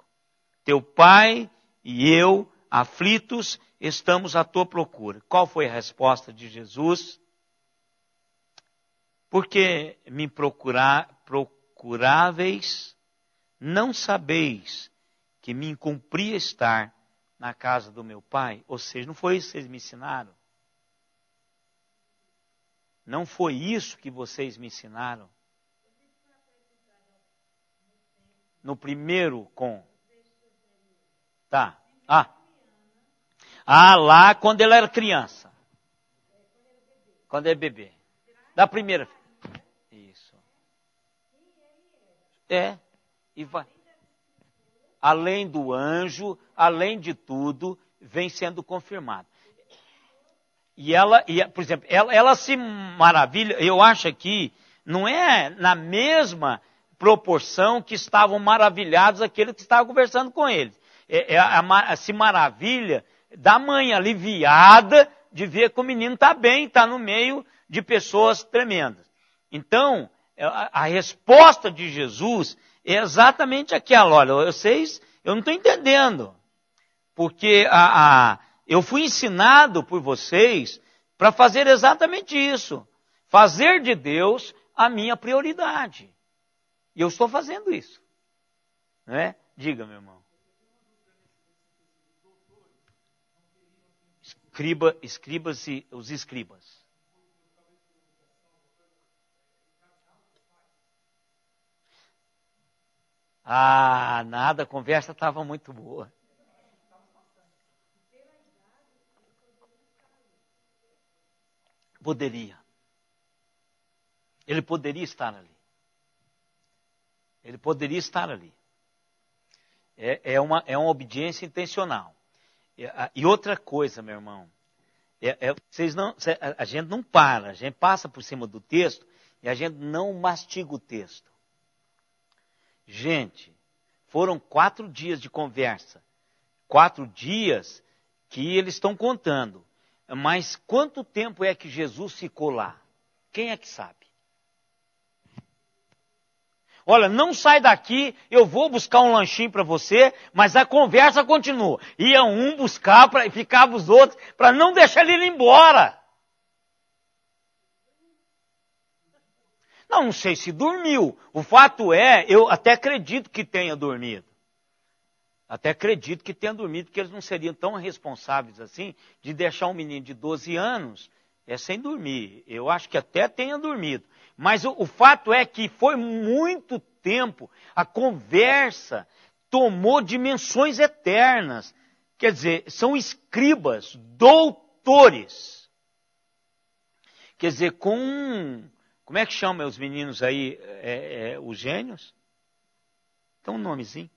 Teu pai e eu, aflitos, estamos à tua procura. Qual foi a resposta de Jesus? Porque me procuráveis, não sabeis que me incumpria estar na casa do meu pai? Ou seja, não foi isso que vocês me ensinaram? Não foi isso que vocês me ensinaram? No primeiro com. Tá. Lá quando ele era criança. Quando ele é bebê. Da primeira. Isso. E vai. Além do anjo, além de tudo, vem sendo confirmado. Por exemplo, ela se maravilha, eu acho que não é na mesma proporção que estavam maravilhados aqueles que estavam conversando com ele. Se maravilha da mãe aliviada de ver que o menino está bem, está no meio de pessoas tremendas. Então, a resposta de Jesus é exatamente aquela. Olha, eu não estou entendendo. Porque eu fui ensinado por vocês para fazer exatamente isso. Fazer de Deus a minha prioridade. E eu estou fazendo isso. Não é? Diga, meu irmão. Escribas e os escribas. Nada, a conversa estava muito boa. Poderia. Ele poderia estar ali. Ele poderia estar ali. É uma obediência intencional. E outra coisa, meu irmão, a gente não para, a gente passa por cima do texto e a gente não mastiga o texto. Gente, foram 4 dias de conversa, 4 dias que eles estão contando. Mas quanto tempo é que Jesus ficou lá? Quem é que sabe? Olha, não sai daqui, eu vou buscar um lanchinho para você, mas a conversa continua. Ia um buscar e ficava os outros para não deixar ele ir embora. Não sei se dormiu. O fato é, eu até acredito que tenha dormido. Até acredito que tenha dormido, porque eles não seriam tão responsáveis assim de deixar um menino de 12 anos sem dormir. Eu acho que até tenha dormido. Mas o fato é que foi muito tempo, a conversa tomou dimensões eternas. Quer dizer, são escribas, doutores. Quer dizer, como é que chama os meninos aí, os gênios? Tem um nomezinho.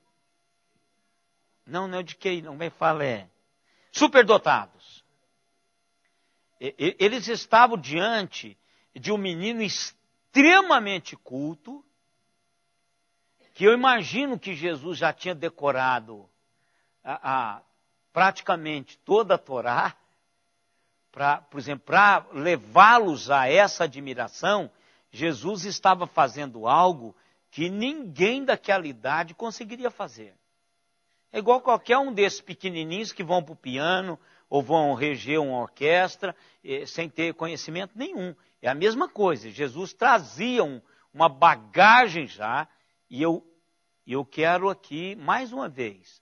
Não é de QI, não. Como é que fala? Superdotados. Eles estavam diante de um menino extremamente culto, que eu imagino que Jesus já tinha decorado praticamente toda a Torá, por exemplo, para levá-los a essa admiração, Jesus estava fazendo algo que ninguém daquela idade conseguiria fazer. É igual qualquer um desses pequenininhos que vão para o piano ou vão reger uma orquestra sem ter conhecimento nenhum. É a mesma coisa. Jesus trazia uma bagagem já, e eu quero aqui, mais uma vez,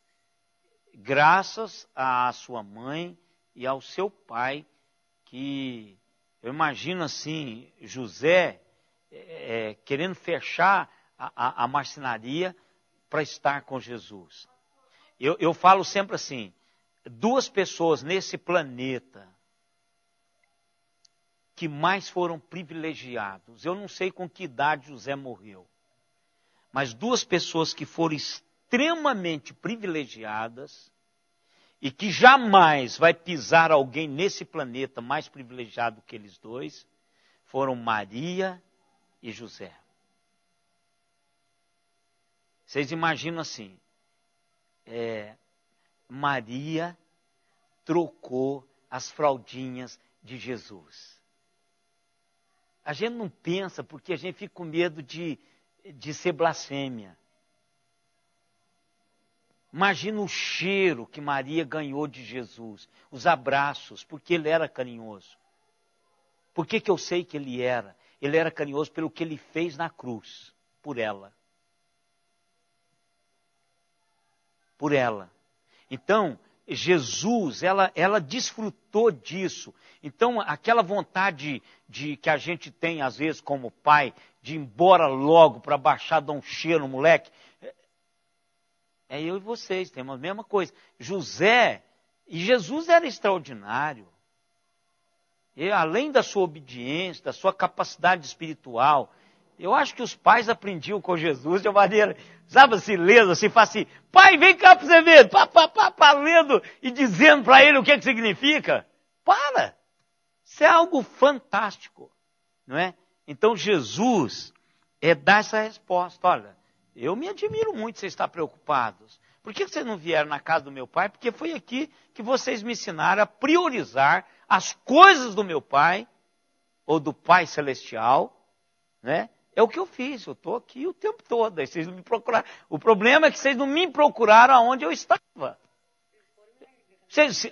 graças à sua mãe e ao seu pai, que eu imagino assim, José querendo fechar a marcenaria para estar com Jesus. Eu falo sempre assim, 2 pessoas nesse planeta que mais foram privilegiados, eu não sei com que idade José morreu, mas 2 pessoas que foram extremamente privilegiadas e que jamais vai pisar alguém nesse planeta mais privilegiado que eles 2, foram Maria e José. Vocês imaginam assim, Maria trocou as fraldinhas de Jesus. A gente não pensa porque a gente fica com medo de ser blasfêmia. Imagina o cheiro que Maria ganhou de Jesus, os abraços, porque ele era carinhoso. Por que eu sei que ele era? Ele era carinhoso pelo que ele fez na cruz, por ela. Por ela. Então, Jesus, ela desfrutou disso. Então, aquela vontade de que a gente tem, às vezes, como pai, de ir embora logo para baixar, dar um cheiro no moleque, eu e vocês, temos a mesma coisa. Jesus era extraordinário. E, além da sua obediência, da sua capacidade espiritual, eu acho que os pais aprendiam com Jesus de uma maneira, sabe assim, lendo, assim, fala assim, pai, vem cá para você ver, lendo e dizendo para ele o que significa. Para! Isso é algo fantástico, não é? Então Jesus dá essa resposta, olha, eu me admiro muito de vocês estarem preocupados. Por que vocês não vieram na casa do meu pai? Porque foi aqui que vocês me ensinaram a priorizar as coisas do meu pai, ou do Pai Celestial, né? É o que eu fiz, eu estou aqui o tempo todo. Aí vocês não me procuraram. O problema é que vocês não me procuraram aonde eu estava.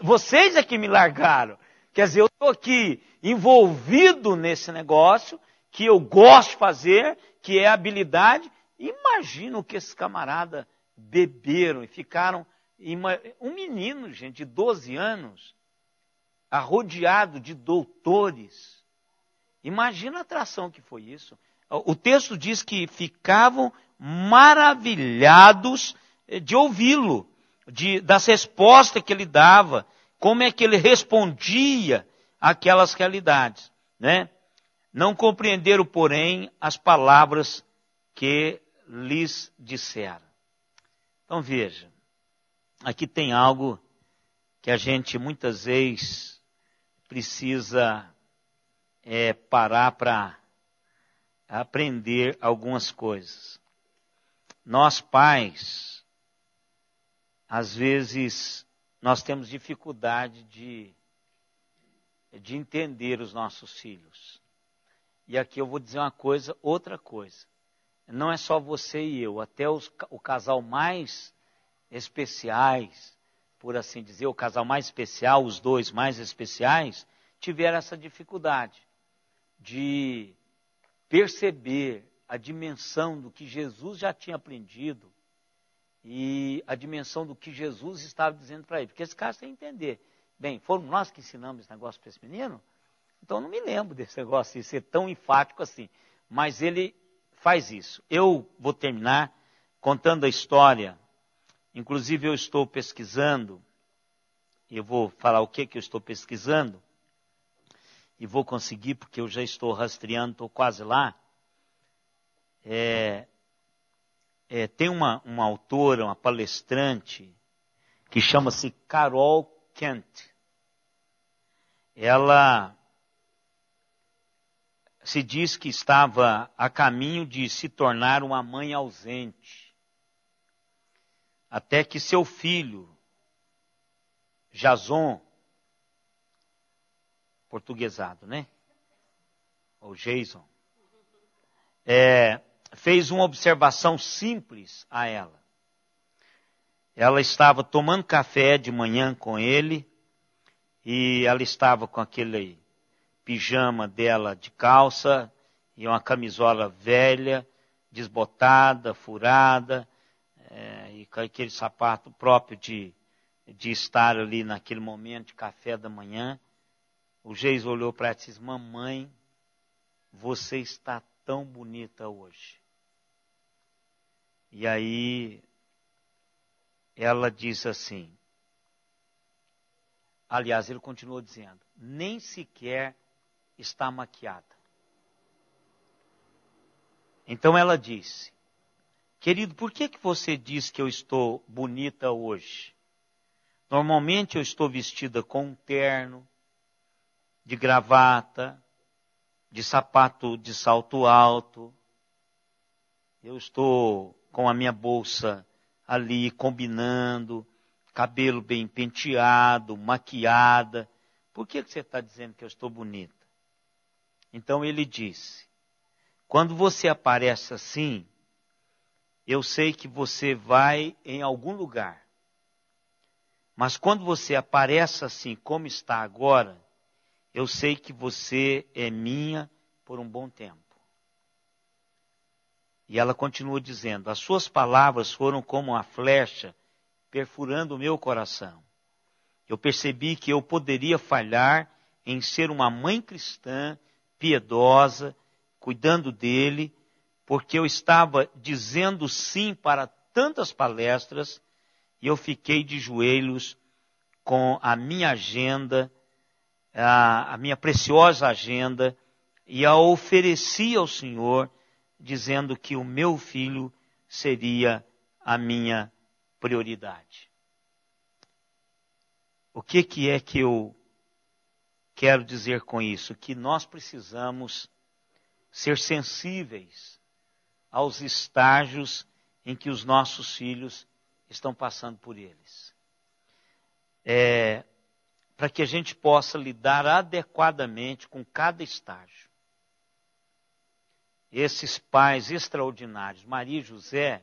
Vocês é que me largaram. Quer dizer, eu estou aqui envolvido nesse negócio que eu gosto de fazer, que é habilidade. Imagina o que esses camaradas beberam e ficaram... Um menino, gente, de 12 anos, arrodeado de doutores. Imagina a atração que foi isso. O texto diz que ficavam maravilhados de ouvi-lo, das respostas que ele dava, como é que ele respondia àquelas realidades, né? Não compreenderam, porém, as palavras que lhes disseram. Então veja, aqui tem algo que a gente muitas vezes precisa parar para aprender algumas coisas. Nós pais, às vezes, nós temos dificuldade de entender os nossos filhos. E aqui eu vou dizer outra coisa. Não é só você e eu, até o casal mais especiais, por assim dizer, o casal mais especial, os dois mais especiais, tiveram essa dificuldade de perceber a dimensão do que Jesus já tinha aprendido e a dimensão do que Jesus estava dizendo para ele. Porque esse caso tem que entender. Bem, fomos nós que ensinamos esse negócio para esse menino? Então eu não me lembro desse negócio de ser tão enfático assim. Mas ele faz isso. Eu vou terminar contando a história. Inclusive eu estou pesquisando, eu vou falar o que eu estou pesquisando, e vou conseguir porque eu já estou rastreando, estou quase lá. Tem uma autora, uma palestrante, que chama-se Carol Kent. Ela se diz que estava a caminho de se tornar uma mãe ausente, até que seu filho, Jason, portuguesado, né? Ou Jason, fez uma observação simples a ela. Ela estava tomando café de manhã com ele e ela estava com aquele pijama dela de calça e uma camisola velha, desbotada, furada, e com aquele sapato próprio de estar ali naquele momento de café da manhã. O Geis olhou para ela e disse: mamãe, você está tão bonita hoje. E aí ela diz assim, aliás, ele continuou dizendo, nem sequer está maquiada. Então ela disse, querido, por que você diz que eu estou bonita hoje? Normalmente eu estou vestida com um terno, de gravata, de sapato de salto alto. Eu estou com a minha bolsa ali combinando, cabelo bem penteado, maquiada. Por que você está dizendo que eu estou bonita? Então ele disse, quando você aparece assim, eu sei que você vai em algum lugar. Mas quando você aparece assim como está agora, eu sei que você é minha por um bom tempo. E ela continua dizendo, as suas palavras foram como uma flecha perfurando o meu coração. Eu percebi que eu poderia falhar em ser uma mãe cristã, piedosa, cuidando dele, porque eu estava dizendo sim para tantas palestras e eu fiquei de joelhos com a minha agenda, a minha preciosa agenda, e a ofereci ao Senhor, dizendo que o meu filho seria a minha prioridade. O que é que eu quero dizer com isso? Que nós precisamos ser sensíveis aos estágios em que os nossos filhos estão passando por eles. Para que a gente possa lidar adequadamente com cada estágio. esses pais extraordinários, Maria e José,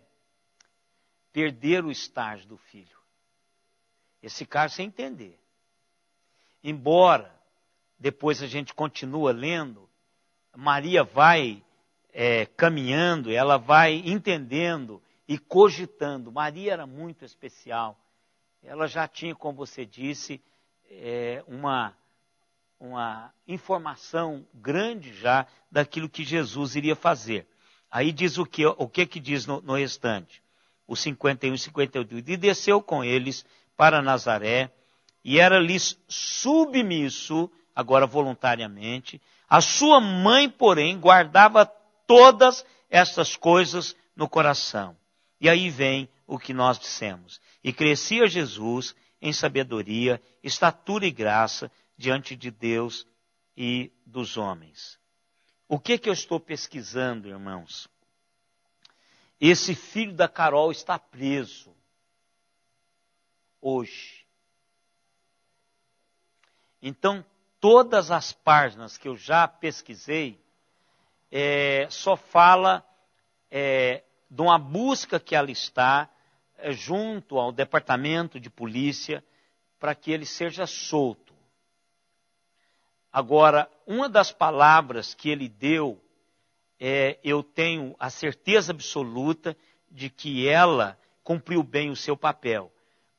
perderam o estágio do filho. Esse cara sem entender. Embora, depois a gente continua lendo, Maria vai caminhando, ela vai entendendo e cogitando. Maria era muito especial. Ela já tinha, como você disse, uma informação grande já daquilo que Jesus iria fazer. Aí diz o que diz no restante? O 51 e 52. E desceu com eles para Nazaré, e era-lhes submisso, agora voluntariamente. A sua mãe, porém, guardava todas estas coisas no coração. E aí vem o que nós dissemos. E crescia Jesus em sabedoria, estatura e graça diante de Deus e dos homens. O que eu estou pesquisando, irmãos? Esse filho da Carol está preso hoje. Então, todas as páginas que eu já pesquisei, só fala de uma busca que ela está junto ao departamento de polícia para que ele seja solto. Agora, uma das palavras que ele deu, eu tenho a certeza absoluta de que ela cumpriu bem o seu papel.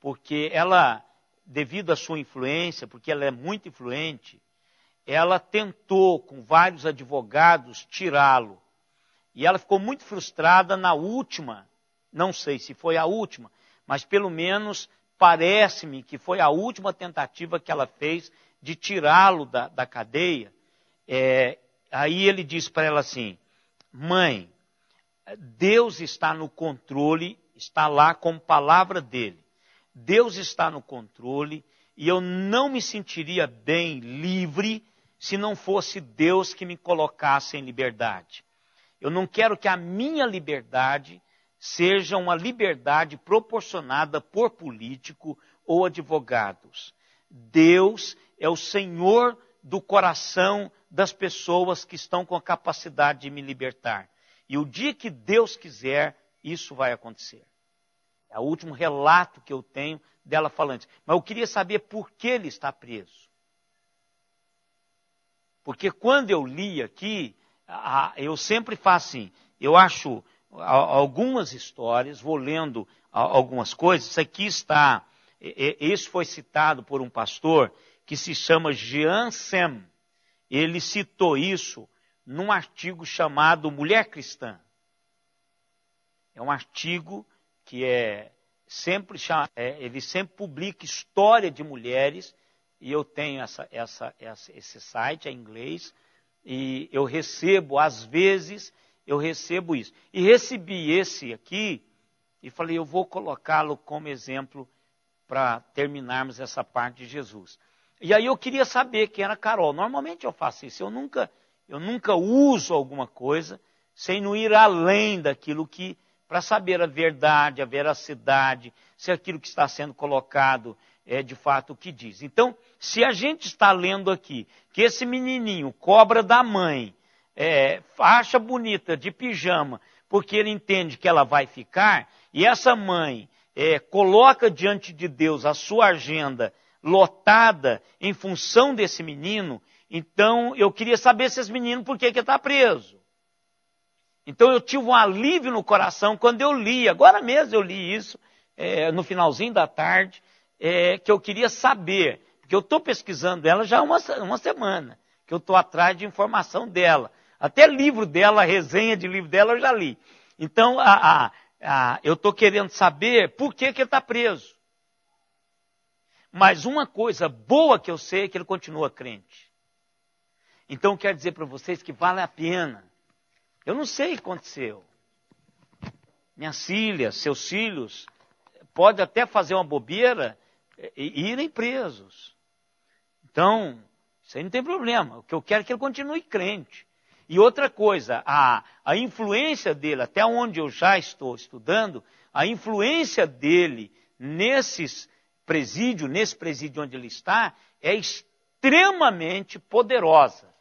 Porque ela, devido à sua influência, porque ela é muito influente, ela tentou, com vários advogados, tirá-lo. E ela ficou muito frustrada na última, não sei se foi a última, mas pelo menos parece-me que foi a última tentativa que ela fez de tirá-lo da cadeia. Aí ele disse para ela assim: mãe, Deus está no controle, está lá como palavra dele. Deus está no controle e eu não me sentiria bem livre se não fosse Deus que me colocasse em liberdade. Eu não quero que a minha liberdade seja uma liberdade proporcionada por político ou advogados. Deus é o Senhor do coração das pessoas que estão com a capacidade de me libertar. E o dia que Deus quiser, isso vai acontecer. É o último relato que eu tenho dela falando isso. Mas eu queria saber por que ele está preso. Porque quando eu li aqui, eu sempre faço assim, eu acho algumas histórias, vou lendo algumas coisas. Isso aqui está, isso foi citado por um pastor que se chama Jean Sem. Ele citou isso num artigo chamado Mulher Cristã. É um artigo que ele sempre publica história de mulheres, e eu tenho esse site em inglês, e eu recebo, às vezes, isso. E recebi esse aqui, e falei, eu vou colocá-lo como exemplo para terminarmos essa parte de Jesus. E aí eu queria saber quem era Carol. Normalmente eu faço isso, eu nunca uso alguma coisa sem não ir além daquilo que, para saber a verdade, a veracidade, se aquilo que está sendo colocado é de fato o que diz. Então, se a gente está lendo aqui que esse menininho cobra da mãe, acha bonita de pijama, porque ele entende que ela vai ficar, e essa mãe coloca diante de Deus a sua agenda lotada em função desse menino, então eu queria saber se esse menino, por que está preso. Então eu tive um alívio no coração quando eu li, agora mesmo eu li isso, no finalzinho da tarde, que eu queria saber, porque eu estou pesquisando ela já há uma semana, que eu estou atrás de informação dela. Até livro dela, resenha de livro dela eu já li. Então eu estou querendo saber por que ele está preso. Mas uma coisa boa que eu sei é que ele continua crente. Então eu quero dizer para vocês que vale a pena. Eu não sei o que aconteceu. Minhas filhas, seus filhos, pode até fazer uma bobeira e irem presos. Então, isso aí não tem problema. O que eu quero é que ele continue crente. E outra coisa, a influência dele, até onde eu já estou estudando, a influência dele nesse presídio onde ele está, é extremamente poderosa.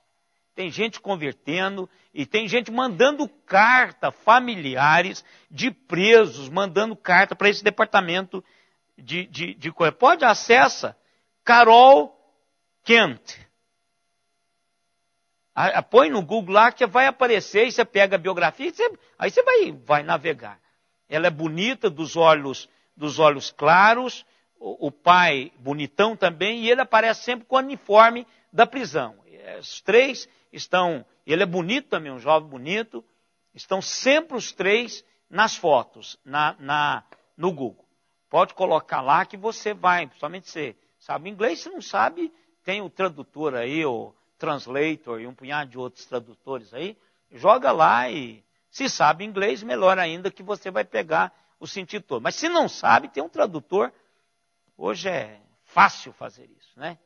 tem gente convertendo e tem gente mandando carta, familiares de presos, mandando carta para esse departamento de coisa. Pode acessa Carol Kent. Põe no Google lá que vai aparecer, e você pega a biografia, aí você vai navegar. Ela é bonita, dos olhos claros, o pai bonitão também, e ele aparece sempre com o uniforme da prisão. Os três estão, ele é bonito também, um jovem bonito, estão sempre os três nas fotos, no Google. Pode colocar lá que você vai, principalmente você sabe inglês, se não sabe, tem o tradutor aí, o Translator e um punhado de outros tradutores aí, joga lá e se sabe inglês, melhor ainda que você vai pegar o sentido todo. Mas se não sabe, tem um tradutor, hoje é fácil fazer isso, né?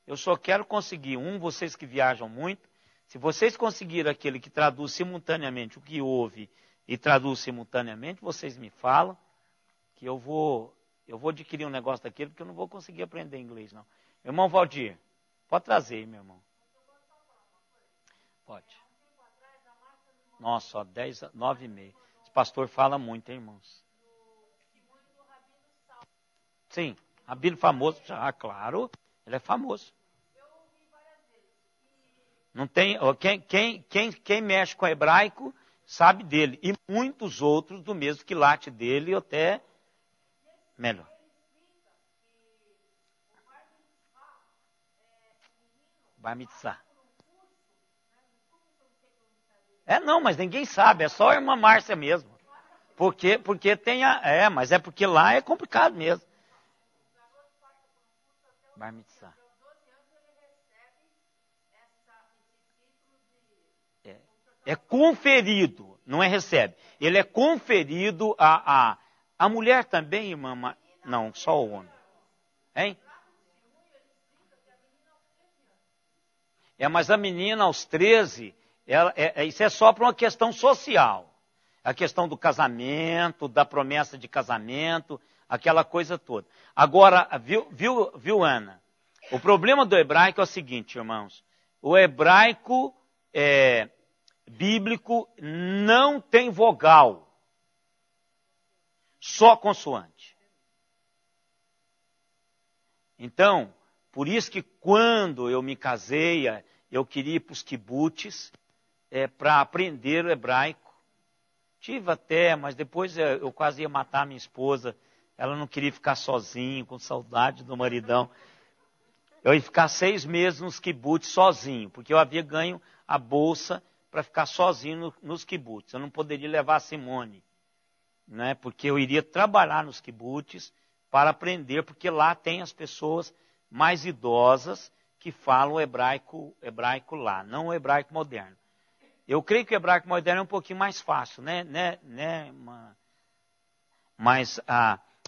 Eu só quero conseguir vocês que viajam muito, se vocês conseguirem aquele que traduz simultaneamente o que ouve e traduz simultaneamente, vocês me falam, que eu vou adquirir um negócio daquele, porque eu não vou conseguir aprender inglês, não. Meu irmão Valdir, pode trazer aí, meu irmão. Pode. Nossa, 9h30. Esse pastor fala muito, hein, irmãos? Sim, Rabino famoso, já, claro, ele é famoso. Não tem, quem mexe com hebraico sabe dele. E muitos outros do mesmo quilate dele, ou até melhor. Bar Mitzvah. Não, mas ninguém sabe, é só a irmã Márcia mesmo. Porque tem mas é porque lá é complicado mesmo. Bar Mitzvah. É conferido, não é recebe. Ele é conferido a mulher também, irmã. Não, só o homem. Hein? Mas a menina aos 13, isso é só para uma questão social. A questão do casamento, da promessa de casamento, aquela coisa toda. Agora, viu, Ana? O problema do hebraico é o seguinte, irmãos. O hebraico bíblico não tem vogal. Só consoante. Então, por isso que quando eu me casei, eu queria ir para os kibbutz para aprender o hebraico. Tive até, mas depois eu quase ia matar a minha esposa. Ela não queria ficar sozinha, com saudade do maridão. Eu ia ficar 6 meses nos kibbutz sozinho, porque eu havia ganho a bolsa para ficar sozinho nos kibbutz. Eu não poderia levar a Simone, né? Porque eu iria trabalhar nos kibbutz para aprender, porque lá tem as pessoas mais idosas que falam o hebraico lá, não o hebraico moderno. Eu creio que o hebraico moderno é um pouquinho mais fácil, né? Mas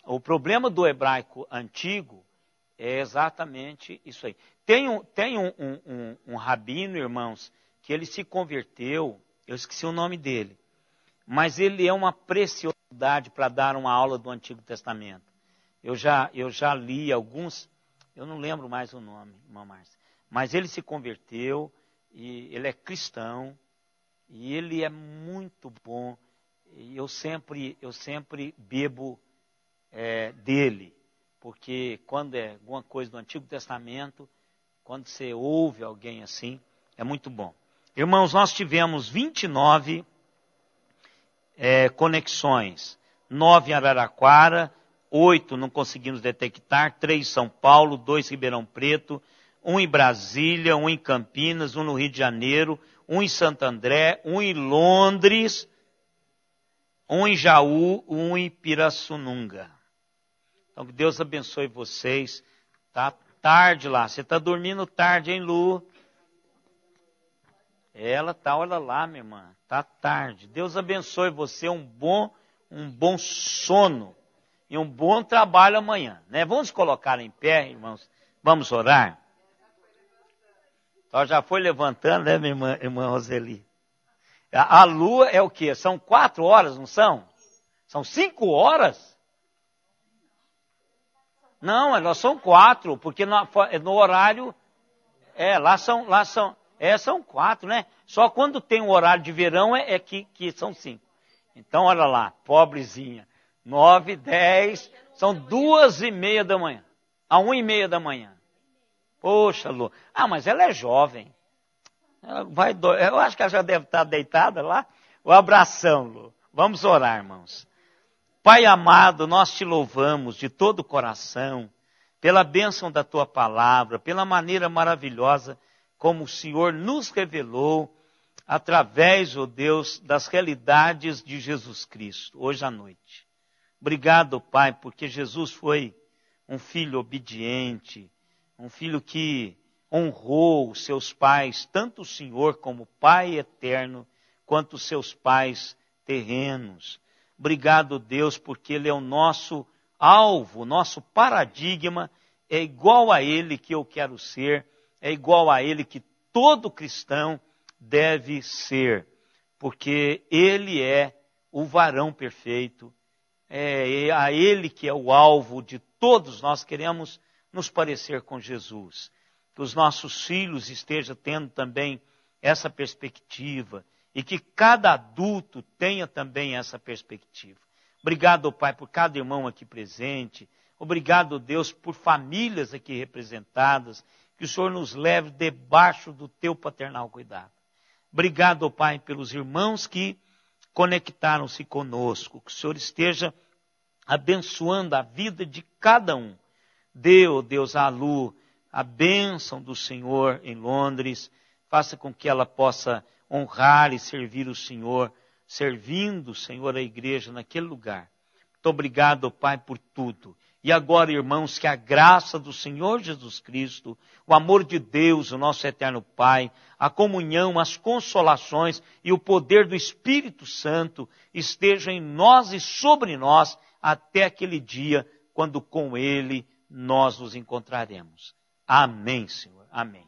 o problema do hebraico antigo é exatamente isso aí. Tem um rabino, irmãos, que ele se converteu, eu esqueci o nome dele, mas ele é uma preciosidade para dar uma aula do Antigo Testamento. Eu já li alguns, eu não lembro mais o nome, irmã Márcia, mas ele se converteu, e ele é cristão, e ele é muito bom, e eu sempre bebo dele, porque quando é alguma coisa do Antigo Testamento, quando você ouve alguém assim, é muito bom. Irmãos, nós tivemos 29 conexões, 9 em Araraquara, 8 não conseguimos detectar, 3 em São Paulo, 2 em Ribeirão Preto, 1 em Brasília, 1 em Campinas, 1 no Rio de Janeiro, 1 em Santo André, 1 em Londres, 1 em Jaú, 1 em Pirassununga. Então que Deus abençoe vocês. Tá tarde lá, você está dormindo tarde, hein, Lu? Ela tá, olha lá, minha irmã, tá tarde. Deus abençoe você, um bom sono e um bom trabalho amanhã, né? Vamos colocar em pé, irmãos, vamos orar? Então já foi levantando, né, minha irmã Roseli? A lua é o quê? São 4 horas, não são? São 5 horas? Não, elas são 4, porque no horário, lá são São 4, né? Só quando tem um horário de verão é que são 5. Então, olha lá, pobrezinha. 9, 10, são 2:30 da manhã. A 1:30 da manhã. Poxa, Lu. Mas ela é jovem. Eu acho que ela já deve estar deitada lá. Um abração, Lu. Vamos orar, irmãos. Pai amado, nós te louvamos de todo o coração, pela bênção da tua palavra, pela maneira maravilhosa como o Senhor nos revelou através, ó Deus, das realidades de Jesus Cristo, hoje à noite. Obrigado, Pai, porque Jesus foi um filho obediente, um filho que honrou os seus pais, tanto o Senhor como Pai eterno, quanto os seus pais terrenos. Obrigado, Deus, porque Ele é o nosso alvo, o nosso paradigma, é igual a Ele que eu quero ser, é igual a Ele que todo cristão deve ser, porque Ele é o varão perfeito, é a Ele que é o alvo de todos nós queremos nos parecer com Jesus. Que os nossos filhos estejam tendo também essa perspectiva e que cada adulto tenha também essa perspectiva. Obrigado, Pai, por cada irmão aqui presente. Obrigado, Deus, por famílias aqui representadas. Que o Senhor nos leve debaixo do teu paternal cuidado. Obrigado, Pai, pelos irmãos que conectaram-se conosco. Que o Senhor esteja abençoando a vida de cada um. Dê, ó Deus, a Lu, a bênção do Senhor em Londres. Faça com que ela possa honrar e servir o Senhor, servindo, Senhor, a igreja naquele lugar. Muito obrigado, Pai, por tudo. E agora, irmãos, que a graça do Senhor Jesus Cristo, o amor de Deus, o nosso eterno Pai, a comunhão, as consolações e o poder do Espírito Santo estejam em nós e sobre nós até aquele dia, quando com Ele nós nos encontraremos. Amém, Senhor. Amém.